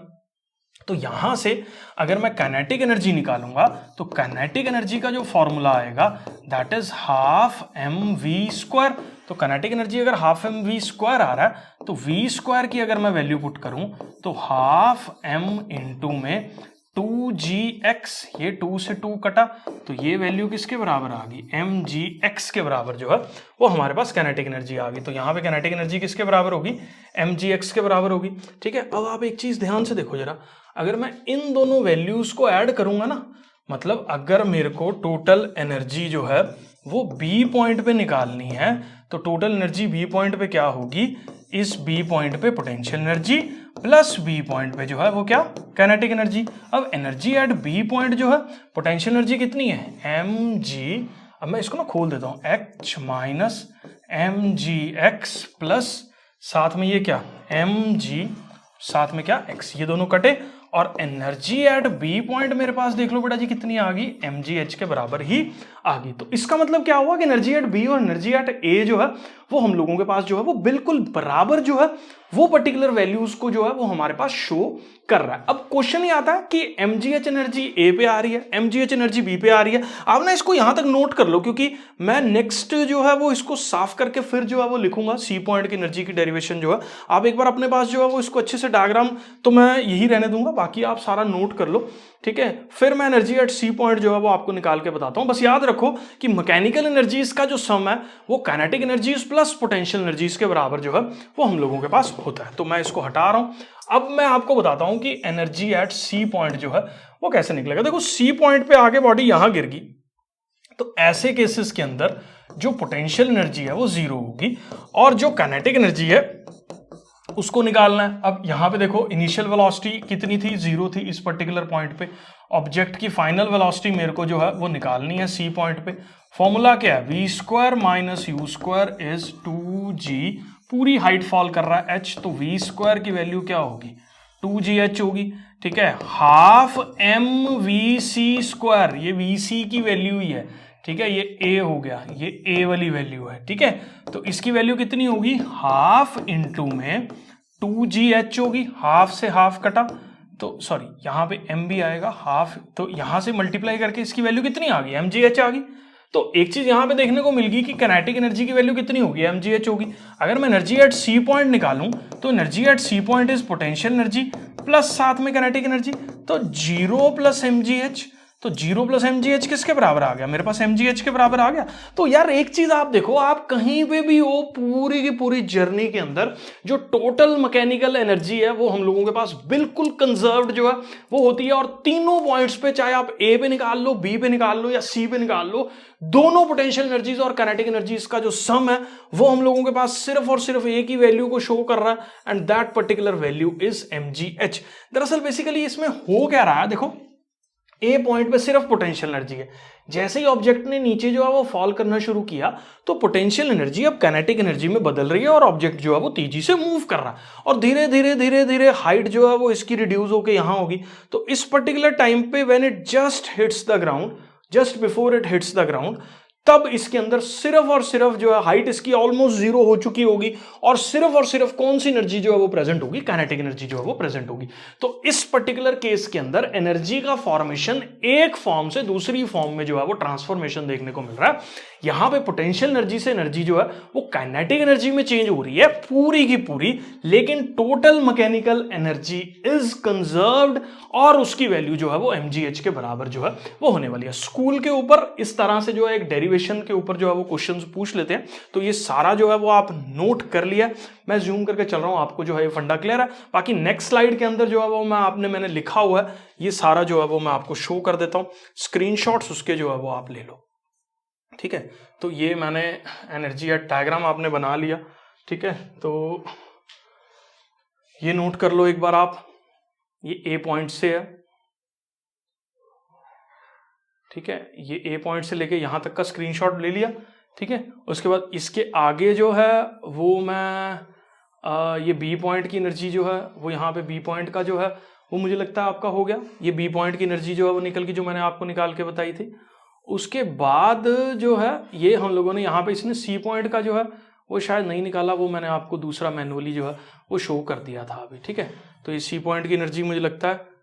तो यहां से अगर मैं काइनेटिक एनर्जी निकालूंगा तो काइनेटिक एनर्जी का जो फॉर्मूला आएगा that is half mv square. तो काइनेटिक एनर्जी अगर हाफ mv स्क्वायर आ रहा है तो v स्क्वायर की अगर मैं वैल्यू पुट करूं तो हाफ m इंटू में 2gx, ये 2 से 2 कटा, तो ये वैल्यू किसके बराबर आ गई, mgx के बराबर जो है वो हमारे पास काइनेटिक एनर्जी आ गई। तो यहाँ पे काइनेटिक एनर्जी किसके बराबर होगी, mgx के बराबर होगी, ठीक है। अब आप एक चीज ध्यान से देखो जरा, अगर मैं इन दोनों वैल्यूज को ऐड करूंगा ना, मतलब अगर मेरे को टोटल एनर्जी जो है वो बी पॉइंट पे निकालनी है तो टोटल एनर्जी बी पॉइंट पे क्या होगी, इस बी पॉइंट पे potential energy plus B point पे जो है वो क्या, काइनेटिक एनर्जी। अब एनर्जी एट बी पॉइंट जो है पोटेंशियल एनर्जी कितनी है, mg, अब मैं इसको ना खोल देता हूं, h माइनस mgx प्लस साथ में ये क्या mg, साथ में क्या x, ये दोनों कटे, और एनर्जी एट बी पॉइंट मेरे पास देख लो बेटा जी कितनी आ गई, mgh के बराबर ही आ गई। तो इसका मतलब क्या हुआ कि एनर्जी एट बी और एनर्जी एट ए जो है वो हम लोगों के पास जो है वो बिल्कुल बराबर जो है वो पर्टिकुलर वैल्यूज को जो है वो हमारे पास शो कर रहा है। अब क्वेश्चन ये आता है कि mgh एनर्जी ए पे आ रही है, mgh एनर्जी बी पे आ रही है। आप ना इसको यहां तक नोट कर लो, क्योंकि मैं नेक्स्ट जो है वो इसको साफ करके फिर जो है वो लिखूंगा सी पॉइंट की एनर्जी की डेरिवेशन जो है। आप एक बार अपने पास जो है वो इसको अच्छे से डायग्राम तो मैं यही रहने दूंगा, बाकी आप सारा नोट कर लो, ठीक है। फिर मैं एनर्जी एट सी पॉइंट जो है वो आपको निकाल के बताता हूं। बस याद रखो कि मैकेनिकल एनर्जीज का जो सम है वो kinetic energies plus potential energies के बराबर जो है वो हम लोगों के पास होता है। तो मैं इसको हटा रहा हूं। अब मैं आपको बताता हूं कि एनर्जी एट सी पॉइंट जो है वो कैसे निकलेगा। देखो सी पॉइंट पे आगे बॉडी यहां गिर गई, तो ऐसे केसेस के अंदर जो पोटेंशियल एनर्जी है वो जीरो होगी और जो काइनेटिक एनर्जी है उसको निकालना है। अब यहां पे देखो इनिशियल वेलोसिटी कितनी थी, जीरो थी इस पर्टिकुलर पॉइंट पे। ऑब्जेक्ट की फाइनल वेलोसिटी मेरे को जो है वो निकालनी है सी पॉइंट पे। फॉर्मूला क्या है, V square minus U square is 2g। पूरी हाइट फॉल कर रहा है h, तो वी स्क्वायर की वैल्यू क्या होगी, 2gh होगी, ठीक है। Half M V C square, ये वी सी की वैल्यू ही है, ठीक है। ये a हो गया, ये a वाली वैल्यू है, ठीक है। तो इसकी वैल्यू कितनी होगी, हाफ इंटू में 2gh होगी, हाफ से हाफ कटा तो सॉरी यहां पे m भी आएगा हाफ, तो यहां से मल्टीप्लाई करके इसकी वैल्यू कितनी आ गई, mgh आ गई। तो एक चीज यहां पे देखने को मिल गई कि काइनेटिक एनर्जी की वैल्यू कितनी होगी, mgh होगी। अगर मैं एनर्जी एट सी पॉइंट निकालूं तो energy at C point is potential energy plus साथ में काइनेटिक एनर्जी, तो 0 प्लस mgh, तो 0 प्लस mgh किसके बराबर आ गया, मेरे पास mgh के बराबर आ गया। तो यार एक चीज आप देखो, आप कहीं पे भी हो पूरी की पूरी जर्नी के अंदर जो टोटल मैकेनिकल एनर्जी है वो हम लोगों के पास बिल्कुल कंजर्व्ड जो है वो होती है। और तीनों पॉइंट्स पे, चाहे आप ए पे निकाल लो, बी पे निकाल लो या सी पे निकाल लो, दोनों पोटेंशियल एनर्जीज और काइनेटिक एनर्जीज का जो सम है वो हम लोगों के पास सिर्फ और सिर्फ एक ही वैल्यू को शो कर रहा है, and that particular value is mgh। दरअसल बेसिकली इसमें हो क्या रहा है, देखो ए पॉइंट पे सिर्फ पोटेंशियल एनर्जी है। जैसे ही ऑब्जेक्ट ने नीचे जो है वो फॉल करना शुरू किया तो पोटेंशियल एनर्जी अब काइनेटिक एनर्जी में बदल रही है और ऑब्जेक्ट जो है वो तेजी से मूव कर रहा है और धीरे धीरे धीरे धीरे हाइट जो है वो इसकी रिड्यूस होकर यहां होगी। तो इस पर्टिकुलर टाइम पे when it just hits the ground, just before it hits the ground, तब इसके अंदर सिर्फ और सिर्फ जो है हाइट इसकी ऑलमोस्ट जीरो हो चुकी होगी और सिर्फ कौन सी एनर्जी जो है वो प्रेजेंट होगी, काइनेटिक एनर्जी जो है वो प्रेजेंट होगी। तो इस पर्टिकुलर केस के अंदर एनर्जी का फॉर्मेशन एक फॉर्म से दूसरी फॉर्म में जो है वो ट्रांसफॉर्मेशन देखने को मिल रहा है। यहां पे पोटेंशियल एनर्जी से एनर्जी जो है वो काइनेटिक एनर्जी में चेंज हो रही है पूरी की पूरी, लेकिन total mechanical energy is conserved और उसकी वैल्यू जो है वो mgh के बराबर जो है वो होने वाली है। स्कूल के ऊपर इस तरह से जो है एक डेरिवेशन के ऊपर जो है वो क्वेश्चंस पूछ लेते हैं, तो ये सारा जो है वो आप नोट कर लिया। मैं जूम करके चल रहा हूं, आपको जो है ये फंडा क्लियर है। बाकी नेक्स्ट स्लाइड के अंदर जो है वो मैंने लिखा हुआ है, ये सारा जो है वो मैं आपको शो कर देता हूं, स्क्रीनशॉट्स उसके जो है वो आप ले लो, ठीक है। तो ये मैंने एनर्जी एट डायग्राम आपने बना लिया, ठीक है। तो ये नोट कर लो एक बार आप, ये ए पॉइंट से है, ठीक है। ये ए पॉइंट से लेके यहां तक का स्क्रीनशॉट ले लिया, ठीक है। उसके बाद इसके आगे जो है वो मैं ये बी पॉइंट की एनर्जी जो है वो यहाँ पे बी पॉइंट का जो है वो मुझे लगता है आपका हो गया। ये बी पॉइंट की एनर्जी जो है वो निकल गई, जो मैंने आपको निकाल के बताई थी। उसके बाद जो है ये हम लोगों ने यहाँ पे, इसने सी पॉइंट का जो है वो शायद नहीं निकाला, वो मैंने आपको दूसरा मैनुअली जो है वो शो कर दिया था अभी, ठीक है। तो ये सी पॉइंट की एनर्जी मुझे लगता है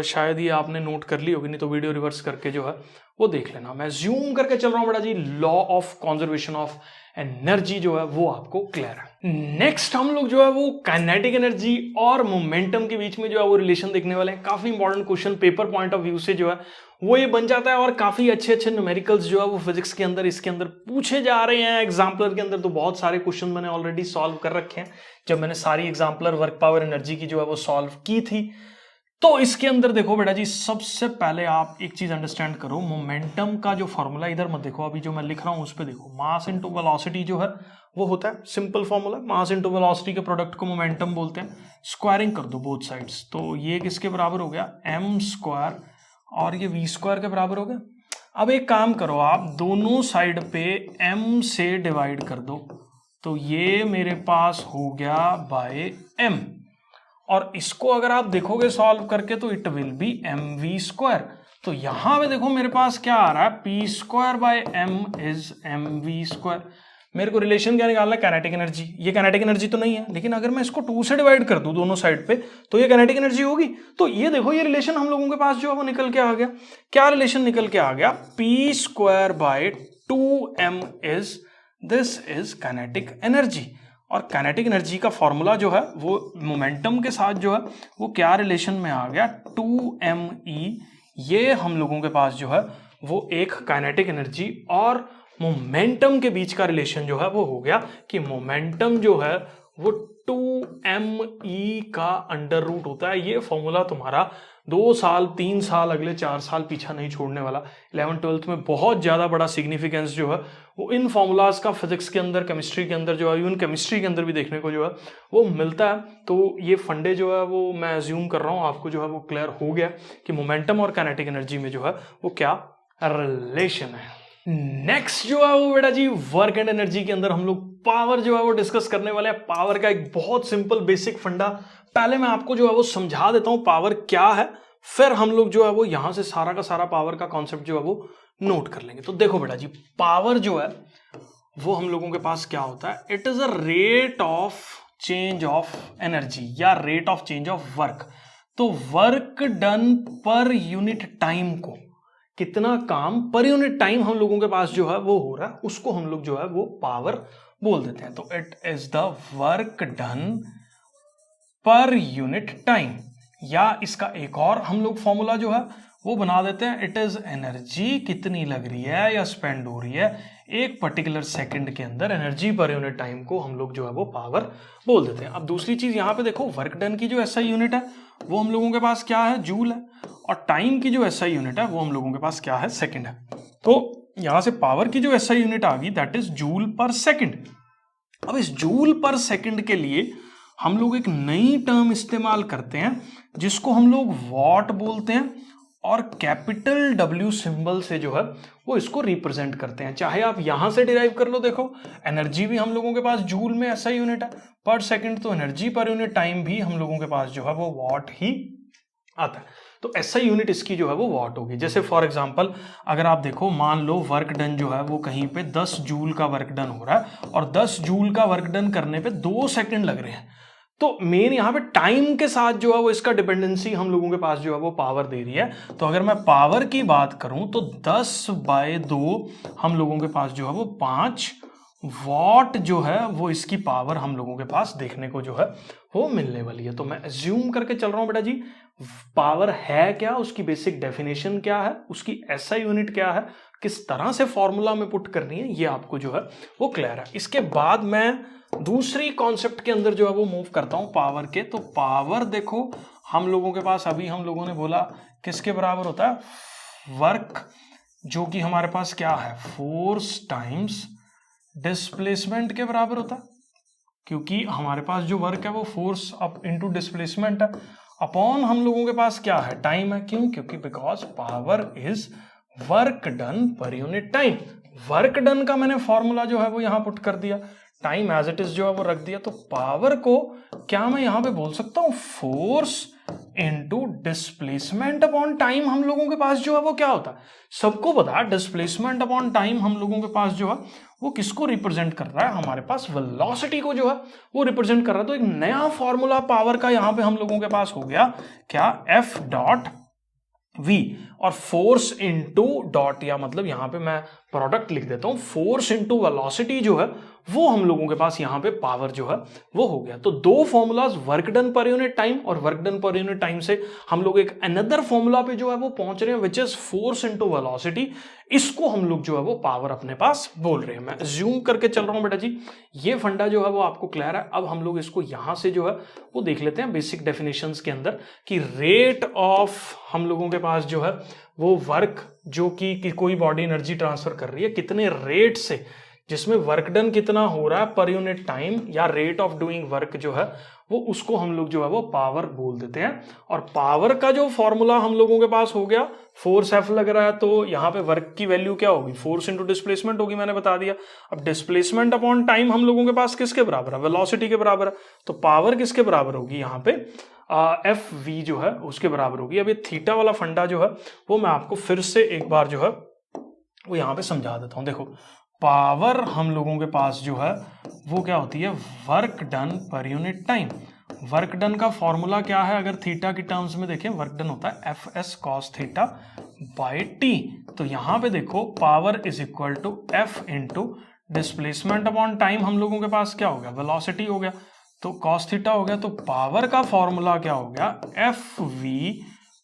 शायद ये आपने नोट कर ली होगी, नहीं तो वीडियो रिवर्स करके जो है वो देख लेना। मैं जूम करके चल रहा हूं बेटा जी, law of conservation of energy जो है वो आपको क्लियर है। नेक्स्ट हम लोग जो है वो काइनेटिक एनर्जी और मोमेंटम के बीच में जो है वो रिलेशन देखने वाले हैं। काफी important question paper point of view से जो है वो ये बन जाता है और काफी अच्छे अच्छे न्यूमेरिकल्स जो है वो फिजिक्स के अंदर इसके अंदर पूछे जा रहे हैं। एग्जाम्पलर के अंदर तो बहुत सारे क्वेश्चन मैंने ऑलरेडी सॉल्व कर रखे हैं, जब मैंने सारी एग्जाम्पलर वर्क पावर एनर्जी की जो है वो सॉल्व की थी। तो इसके अंदर देखो बेटा जी, सबसे पहले आप एक चीज अंडरस्टैंड करो, मोमेंटम का जो फॉर्मूला, इधर मत देखो, अभी जो मैं लिख रहा हूं उस पर देखो, मास इनटू वेलोसिटी जो है वो होता है simple formula, mass into velocity के प्रोडक्ट को मोमेंटम बोलते हैं। स्क्वायरिंग कर दो बोथ साइड्स, तो ये किसके बराबर हो गया, m स्क्वायर, और ये v स्क्वायर के बराबर हो गया। अब एक काम करो, आप दोनों साइड पे m से डिवाइड कर दो, तो ये मेरे पास हो गया बाय m, और इसको अगर आप देखोगे सॉल्व करके तो it will be mv square. तो यहां पे देखो मेरे पास क्या आ रहा है, p square by m is mv square. मेरे को रिलेशन क्या निकालना है, काइनेटिक एनर्जी। ये काइनेटिक एनर्जी तो नहीं है, लेकिन अगर मैं इसको 2 से डिवाइड कर दूं दोनों साइड पे तो ये काइनेटिक एनर्जी होगी। तो ये देखो ये रिलेशन हम लोगों के पास जो है वो निकल के आ गया। क्या रिलेशन निकल के आ गया, p²/2m is this is kinetic energy. और काइनेटिक एनर्जी का फॉर्मूला जो है वो मोमेंटम के साथ जो है वो क्या रिलेशन में आ गया, 2me। ये हम लोगों के पास जो है वो एक काइनेटिक एनर्जी और मोमेंटम के बीच का रिलेशन जो है वो हो गया कि मोमेंटम जो है वो 2me का अंडर रूट होता है। ये फॉर्मूला तुम्हारा 2 साल 3 साल अगले 4 साल पीछा नहीं छोड़ने वाला। 11th-12th में बहुत ज्यादा बड़ा सिग्निफिकेंस जो है वो इन फॉर्मूलाज का फिजिक्स के अंदर, केमिस्ट्री के अंदर जो है, इवन केमिस्ट्री के अंदर भी देखने को जो है वो मिलता है। तो ये फंडे जो है वो मैं अज्यूम कर रहा हूँ आपको जो है वो क्लियर हो गया कि मोमेंटम और काइनेटिक एनर्जी में जो है वो क्या रिलेशन है। नेक्स्ट जो है वो बेटा जी वर्क एंड एनर्जी के अंदर हम लोग पावर जो है वो डिस्कस करने वाले हैं। पावर का एक बहुत सिंपल बेसिक फंडा पहले मैं आपको जो है वो समझा देता हूं पावर क्या है, फिर हम लोग जो है वो यहां से सारा का सारा पावर का कॉन्सेप्ट जो है वो नोट कर लेंगे। तो देखो बेटा जी पावर जो है वो हम लोगों के पास क्या होता है, it is a rate of change of energy या rate of change of work. तो work done per unit time को, कितना काम पर यूनिट टाइम हम लोगों के पास जो है वो हो रहा है, उसको हम लोग जो है वो पावर बोल देते हैं। तो it is the work done per unit time, या इसका एक और हम लोग फॉर्मूला जो है वो बना देते हैं, इट इज एनर्जी कितनी लग रही है या स्पेंड हो रही है एक पर्टिकुलर सेकंड के अंदर, एनर्जी पर यूनिट टाइम को हम लोग जो है वो पावर बोल देते हैं। अब दूसरी चीज यहां पे देखो वर्क डन की जो एसआई यूनिट है वो हम लोगों के पास क्या है, जूल है, और टाइम की जो एसआई यूनिट है वो हम लोगों के पास क्या है, सेकंड है। तो यहां से पावर की जो एसआई यूनिट आ गई दैट इज जूल पर सेकंड। अब इस जूल पर सेकंड के लिए हम लोग एक नई टर्म इस्तेमाल करते हैं जिसको हम लोग वॉट बोलते हैं, और कैपिटल W सिंबल से जो है वो इसको रिप्रेजेंट करते हैं। चाहे आप यहां से डिराइव कर लो, देखो एनर्जी भी हम लोगों के पास जूल में ऐसा यूनिट है पर सेकंड, तो एनर्जी पर यूनिट टाइम भी हम लोगों के पास जो है वो वॉट ही आता है। तो ऐसा यूनिट इसकी जो है वो वॉट होगी। जैसे फॉर एग्जांपल अगर आप देखो, मान लो वर्क डन जो है वो कहीं पे 10 जूल का वर्क डन हो रहा है और 10 जूल का वर्क डन करने पे 2 सेकंड लग रहे हैं, तो मेन यहां पे टाइम के साथ जो है वो इसका डिपेंडेंसी हम लोगों के पास जो है वो पावर दे रही है। तो अगर मैं पावर की बात करूं तो 10/2 हम लोगों के पास जो है वो 5 वॉट जो है वो इसकी पावर हम लोगों के पास देखने को जो है वो मिलने वाली है। तो मैं अज्यूम करके चल रहा हूं बेटा जी पावर है क्या, उसकी बेसिक डेफिनेशन क्या है, उसकी एसआई यूनिट क्या है, किस तरह से फॉर्मूला में पुट करनी है, ये आपको जो है वो क्लियर है। इसके बाद मैं दूसरी कॉन्सेप्ट के अंदर जो है वो मूव करता हूं पावर के। तो पावर देखो हम लोगों के पास अभी हम लोगों ने बोला किसके बराबर होता है, वर्क जो कि हमारे पास क्या है, फोर्स टाइम्स डिस्प्लेसमेंट के बराबर होता है, क्योंकि हमारे पास जो वर्क है वो फोर्स अप इनटू डिस्प्लेसमेंट है, अपॉन हम लोगों के पास क्या है, टाइम है। क्यों, क्योंकि because power is work done per unit time. Work done का मैंने फॉर्मूला जो है वो यहां पुट कर दिया, टाइम एज इट इज जो है वो रख दिया। तो पावर को क्या मैं यहां पे बोल सकता हूं, force into displacement upon time हम लोगों के पास जो है वो क्या होता है, सबको पता है डिस्प्लेसमेंट अपॉन टाइम हम लोगों के पास जो है वो किसको रिप्रेजेंट कर रहा है, हमारे पास वेलोसिटी को जो है वो रिप्रेजेंट कर रहा है। तो एक नया फॉर्मूला पावर का यहां पे हम लोगों के पास हो गया क्या, एफ डॉट v, और फोर्स इनटू डॉट, या मतलब यहां पे मैं प्रोडक्ट लिख देता हूं, फोर्स इनटू वेलोसिटी जो है वो हम लोगों के पास यहां पे पावर जो है वो हो गया। तो दो formulas work done per unit time और work done per unit time से हम लोग एक अनदर फॉर्मूला पे जो है वो पहुंच रहे हैं which is force into velocity. इसको हम लोग जो है वो पावर अपने पास बोल रहे हैं। मैं अज्यूम करके चल रहा हूं बेटा जी ये फंडा जो है वो आपको क्लियर है। अब हम लोग इसको यहां से जो है वो देख लेते हैं बेसिक डेफिनेशंस के अंदर कि रेट ऑफ हम लोगों के पास जो है वो वर्क जो कि कोई बॉडी एनर्जी ट्रांसफर कर रही है कितने रेट से, जिसमें वर्क डन कितना हो रहा है पर यूनिट टाइम या रेट ऑफ डूइंग वर्क जो है वो, उसको हम लोग जो है वो पावर बोल देते हैं। और पावर का जो फॉर्मूला हम लोगों के पास हो गया, फोर्स एफ लग रहा है तो यहाँ पे वर्क की वैल्यू क्या होगी, फोर्स इंटू डिस्प्लेसमेंट होगी, मैंने बता दिया। अब डिस्प्लेसमेंट अपॉन टाइम हम लोगों के पास किसके बराबर है, वेलोसिटी के बराबर है। तो पावर किसके बराबर होगी यहाँ पे, एफ वी जो है उसके बराबर होगी। अब ये थीटा वाला फंडा जो है वो मैं आपको फिर से एक बार जो है वो यहाँ पे समझा देता हूँ। देखो पावर हम लोगों के पास जो है वो क्या होती है, work done per unit time. Work done का फॉर्मूला क्या है, अगर थीटा की टर्म्स में देखें, वर्क डन होता है F S cos theta by T. तो यहां पे देखो power is equal to F into displacement upon time, हम लोगों के पास क्या हो गया, वेलोसिटी हो गया, तो कॉस थीटा हो गया। तो पावर का फॉर्मूला क्या हो गया, एफ वी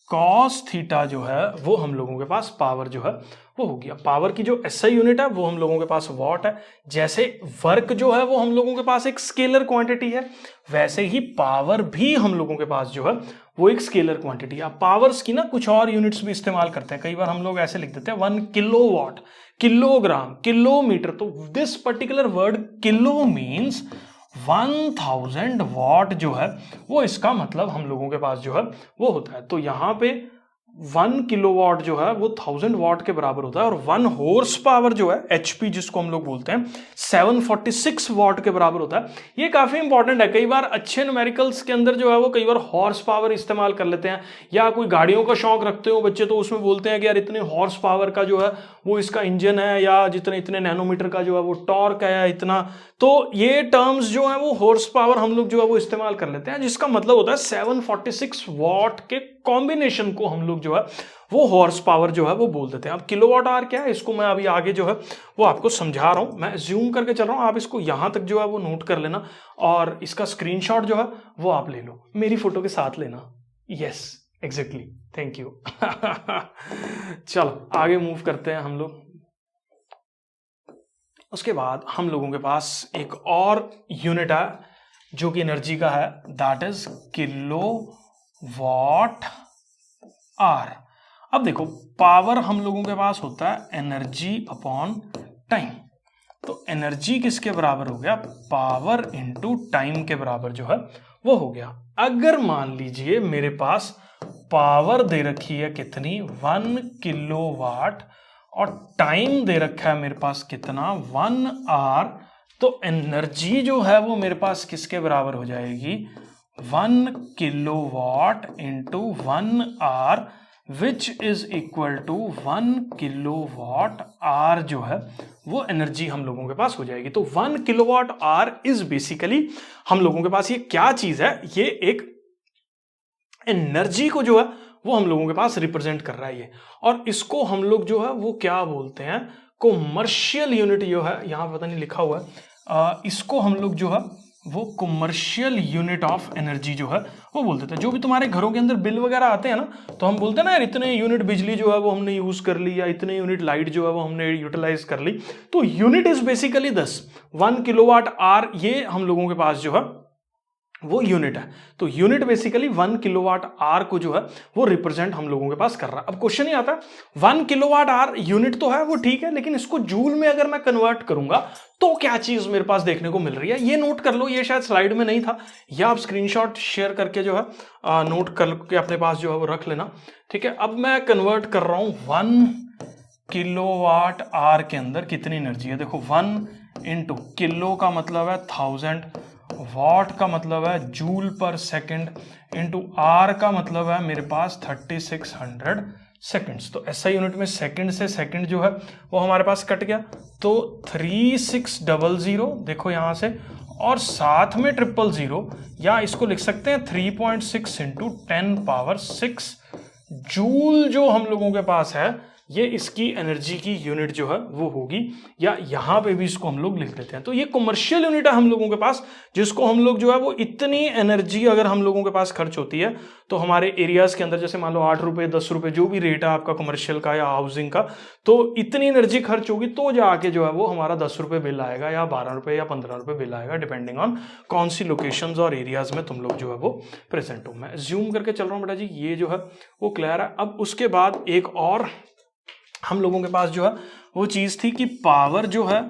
कॉस थीटा जो है वो हम लोगों के पास पावर जो है वो हो गया। पावर की जो एसआई यूनिट है वो हम लोगों के पास वॉट है। जैसे वर्क जो है वो हम लोगों के पास एक स्केलर क्वांटिटी है, वैसे ही पावर भी हम लोगों के पास जो है वो एक स्केलर क्वांटिटी है। आप पावर्स की ना कुछ और यूनिट्स भी इस्तेमाल करते हैं, कई बार हम लोग ऐसे लिख देते हैं 1 किलोवाट, किलोग्राम, किलोमीटर। तो this particular word kilo means 1000 what जो है वो इसका मतलब हम लोगों के पास जो है वो होता है। तो यहां पे 1 किलोवाट जो है वो 1000 वॉट के बराबर होता है, और 1 हॉर्स पावर जो है एचपी जिसको हम लोग बोलते हैं 746 वॉट के बराबर होता है। ये काफी इंपॉर्टेंट है, कई बार अच्छे न्यूमेरिकल्स के अंदर जो है वो कई बार हॉर्स पावर इस्तेमाल कर लेते हैं, या कोई गाड़ियों का शौक रखते हो बच्चे तो उसमें बोलते हैं कि यार इतने हॉर्स पावर का जो है वो इसका इंजन है, या जितने इतने नैनोमीटर का जो है वो टॉर्क है इतना। तो ये टर्म्स जो है वो हॉर्स पावर हम लोग जो है वो इस्तेमाल कर लेते हैं, जिसका मतलब होता है 746 वॉट के कॉम्बिनेशन को हम लोग जो है वो हॉर्स पावर जो है वो बोल देते हैं। अब किलोवाट आवर क्या है, इसको मैं अभी आगे जो है वो आपको समझा रहा हूं, मैं जूम करके चल रहा हूं, आप इसको यहां तक जो है वो नोट कर लेना, और इसका स्क्रीनशॉट जो है वो आप ले लो, मेरी फोटो के साथ लेना। Yes exactly, thank you. चलो आगे मूव करते हैं हम लोग। उसके बाद हम लोगों के पास एक और यूनिट है जो कि एनर्जी का है, that is kilo watt hour. अब देखो पावर हम लोगों के पास होता है एनर्जी अपॉन टाइम, तो एनर्जी किसके बराबर हो गया, पावर इंटू टाइम के बराबर जो है वो हो गया। अगर मान लीजिए मेरे पास पावर दे रखी है कितनी, 1 किलोवाट, और टाइम दे रखा है मेरे पास कितना, 1 आवर, तो एनर्जी जो है वो मेरे पास किसके बराबर हो जाएगी, 1 kilowatt into 1 hour, which is equal to 1 kilowatt hour जो है वो एनर्जी हम लोगों के पास हो जाएगी। तो 1 किलोवाट आवर इज बेसिकली हम लोगों के पास ये क्या चीज है, ये एक एनर्जी को जो है वो हम लोगों के पास रिप्रेजेंट कर रहा है ये, और इसको हम लोग जो है वो क्या बोलते हैं, कॉमर्शियल यूनिट जो है, यहां पता नहीं लिखा हुआ है, इसको हम लोग जो है वो कॉमर्शियल यूनिट ऑफ एनर्जी जो है वो बोल देते हैं। जो भी तुम्हारे घरों के अंदर बिल वगैरह आते हैं ना, तो हम बोलते हैं ना यार इतने यूनिट बिजली जो है वो हमने यूज कर ली, या इतने यूनिट लाइट जो है वो हमने यूटिलाइज कर ली। तो unit is basically 1 kilowatt our, ये हम लोगों के पास जो है वो यूनिट है। तो यूनिट बेसिकली 1 किलोवाट आवर को जो है वो रिप्रेजेंट हम लोगों के पास कर रहा है। अब क्वेश्चन ही आता है 1 किलोवाट आवर यूनिट तो है वो ठीक है, लेकिन इसको जूल में अगर मैं कन्वर्ट करूंगा तो क्या चीज मेरे पास देखने को मिल रही है, ये नोट कर लो, ये शायद स्लाइड में नहीं था, या आप स्क्रीनशॉट शेयर करके जो है नोट करके अपने पास जो है वो रख लेना, ठीक है। अब मैं कन्वर्ट कर रहा हूं 1 किलोवाट आवर के अंदर कितनी एनर्जी है, देखो 1 इंटू किलो का मतलब है 1000, वॉट का मतलब है जूल पर सेकंड, इंटू आर का मतलब है मेरे पास 3600 सेकंड्स। तो ऐसा यूनिट में सेकंड से सेकंड जो है वो हमारे पास कट गया, तो 3600 देखो यहां से, और साथ में 000, या इसको लिख सकते हैं 3.6 इंटू 10 पावर 6 जूल जो हम लोगों के पास है, ये इसकी एनर्जी की यूनिट जो है वो होगी, या यहां पे भी इसको हम लोग लिख देते हैं। तो ये कमर्शियल यूनिट है हम लोगों के पास, जिसको हम लोग जो है वो इतनी एनर्जी अगर हम लोगों के पास खर्च होती है, तो हमारे एरियाज के अंदर जैसे मान लो 8 रुपए 10 रुपए जो भी रेट है आपका कमर्शियल का या हाउसिंग का, तो इतनी एनर्जी खर्च होगी तो जाके जो है वो हमारा 10 रुपए बिल आएगा, या 12 रुपए या 15 रुपए बिल आएगा, डिपेंडिंग ऑन कौन सी लोकेशंस और एरियाज में तुम लोग जो है वो प्रेजेंट हो। मैं ज्यूम करके चल रहा हूँ बेटा जी, ये जो है वो क्लियर है। अब उसके बाद एक और हम लोगों के पास जो है वो चीज थी कि पावर जो है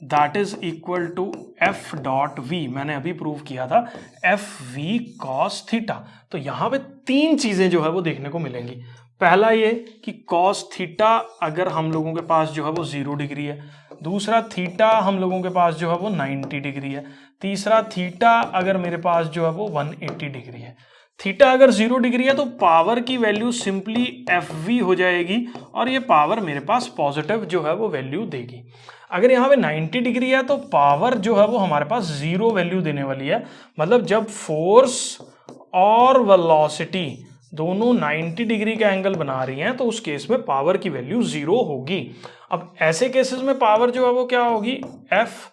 that is equal to F dot V, मैंने अभी प्रूव किया था, एफ वी कॉस थीटा। तो यहां पे 3 चीजें जो है वो देखने को मिलेंगी। पहला ये कि कॉस थीटा अगर हम लोगों के पास जो है वो 0 डिग्री है, दूसरा थीटा हम लोगों के पास जो है वो 90 डिग्री है, तीसरा थीटा अगर मेरे पास जो है वो 180 डिग्री है। थीटा अगर 0 डिग्री है तो पावर की वैल्यू सिंपली एफ वी हो जाएगी और ये पावर मेरे पास पॉजिटिव जो है वो वैल्यू देगी। अगर यहाँ पे 90 डिग्री है तो पावर जो है वो हमारे पास 0 वैल्यू देने वाली है। मतलब जब फोर्स और वेलोसिटी दोनों 90 डिग्री का एंगल बना रही हैं तो उस केस में पावर की वैल्यू 0 होगी। अब ऐसे केसेस में पावर जो है वो क्या होगी, एफ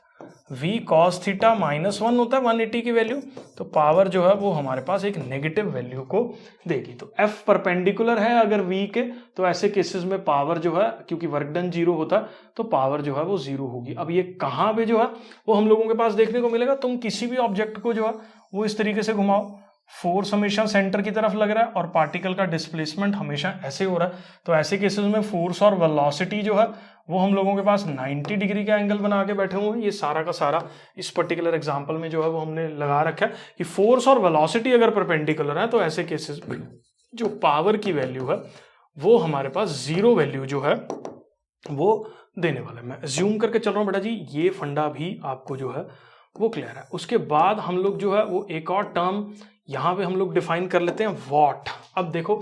वी कॉस थीटा -1 होता है 180 की वैल्यू, तो पावर जो है वो हमारे पास एक नेगेटिव वैल्यू को देगी। तो एफ परपेंडिकुलर है अगर वी के, तो ऐसे केसेस में पावर जो है, क्योंकि वर्क डन 0 होता है तो पावर जो है वो 0 होगी। अब ये कहाँ पे जो है वो हम लोगों के पास देखने को मिलेगा, तुम किसी भी ऑब्जेक्ट को जो है वो इस तरीके से घुमाओ, फोर्स हमेशा सेंटर की तरफ लग रहा है और पार्टिकल का डिस्प्लेसमेंट हमेशा ऐसे हो रहा है, तो ऐसे केसेस में फोर्स और वेलोसिटी जो है वो हम लोगों के पास 90 डिग्री का एंगल बना के बैठे हुए हैं। ये सारा का सारा इस पर्टिकुलर एग्जांपल में जो है वो हमने लगा रखा है कि फोर्स और वेलोसिटी अगर परपेंडिकुलर है तो ऐसे केसेस में जो पावर की वैल्यू है वो हमारे पास 0 वैल्यू जो है वो देने वाला है। मैं अज्यूम करके चल रहा हूँ बेटा जी, ये फंडा भी आपको जो है वो क्लियर है। उसके बाद हम लोग जो है वो एक और टर्म यहां पे हम लोग डिफाइन कर लेते हैं, वॉट। अब देखो,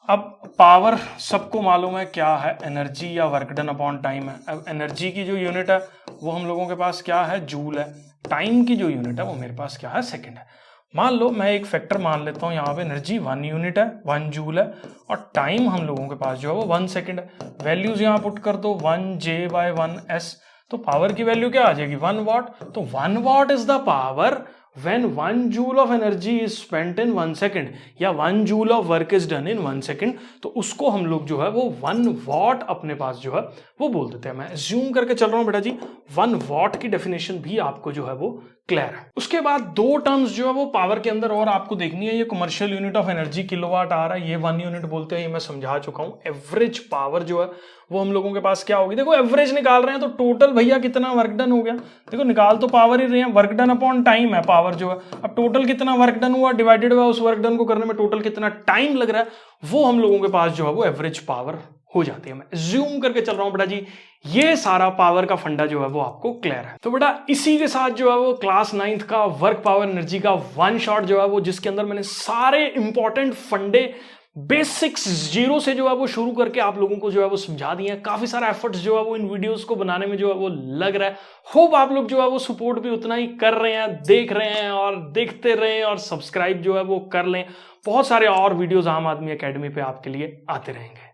अब पावर सबको मालूम है क्या है, एनर्जी या वर्क डन अपॉन टाइम है। अब एनर्जी की जो यूनिट है वो हम लोगों के पास क्या है, जूल है। टाइम की जो यूनिट है वो मेरे पास क्या है, सेकंड है। मान लो मैं एक फैक्टर मान लेता हूं, यहाँ पे एनर्जी 1 यूनिट है, 1 जूल है, और टाइम हम लोगों के पास जो है वो 1 सेकंड है। वैल्यूज यहाँ पुट कर दो, 1J/1S, तो पावर की वैल्यू क्या आ जाएगी, 1 वॉट। तो 1 what is the power when 1 joule of energy is spent in 1 second या 1 joule of work is done in 1 second, तो उसको हम लोग जो है वो 1 वॉट अपने पास जो है वो बोल देते हैं। मैं assume करके चल रहा हूं बेटा जी, 1 वॉट की डेफिनेशन भी आपको जो है वो क्लियर है। उसके बाद दो टर्म्स जो है वो पावर के अंदर और आपको देखनी है। ये commercial unit of energy kilowatt आ रहा है, ये 1 यूनिट बोलते हैं, ये मैं समझा चुका हूं। एवरेज पावर जो है वो हम लोगों के पास क्या होगी, देखो एवरेज निकाल रहे हैं तो टोटल भैया कितना वर्क डन हो गया, देखो निकाल तो पावर ही रहे हैं, वर्क डन अपॉन टाइम है पावर जो है। अब टोटल कितना वर्क डन हुआ डिवाइडेड बाय उस वर्क डन को करने में टोटल कितना टाइम लग रहा है, वो हम लोगों के पास जो है वो एवरेज पावर हो जाती है। मैं अज्यूम करके चल रहा हूं बेटा जी, ये सारा पावर का फंडा जो है वो आपको क्लियर है। तो बेटा इसी के साथ जो है वो क्लास 9th का वर्क पावर एनर्जी का वन शॉट जो है वो, जिसके अंदर मैंने सारे इंपॉर्टेंट फंडे बेसिक्स 0 से जो है वो शुरू करके आप लोगों को जो है वो समझा दिए हैं। काफी सारा एफर्ट्स जो है वो इन वीडियोस को बनाने में जो है वो लग रहा है। होप आप लोग जो है वो सपोर्ट भी उतना ही कर रहे हैं, देख रहे हैं और देखते रहें और सब्सक्राइब जो है वो कर लें। बहुत सारे और वीडियोस आम आदमी एकेडमी पे आपके लिए आते रहेंगे।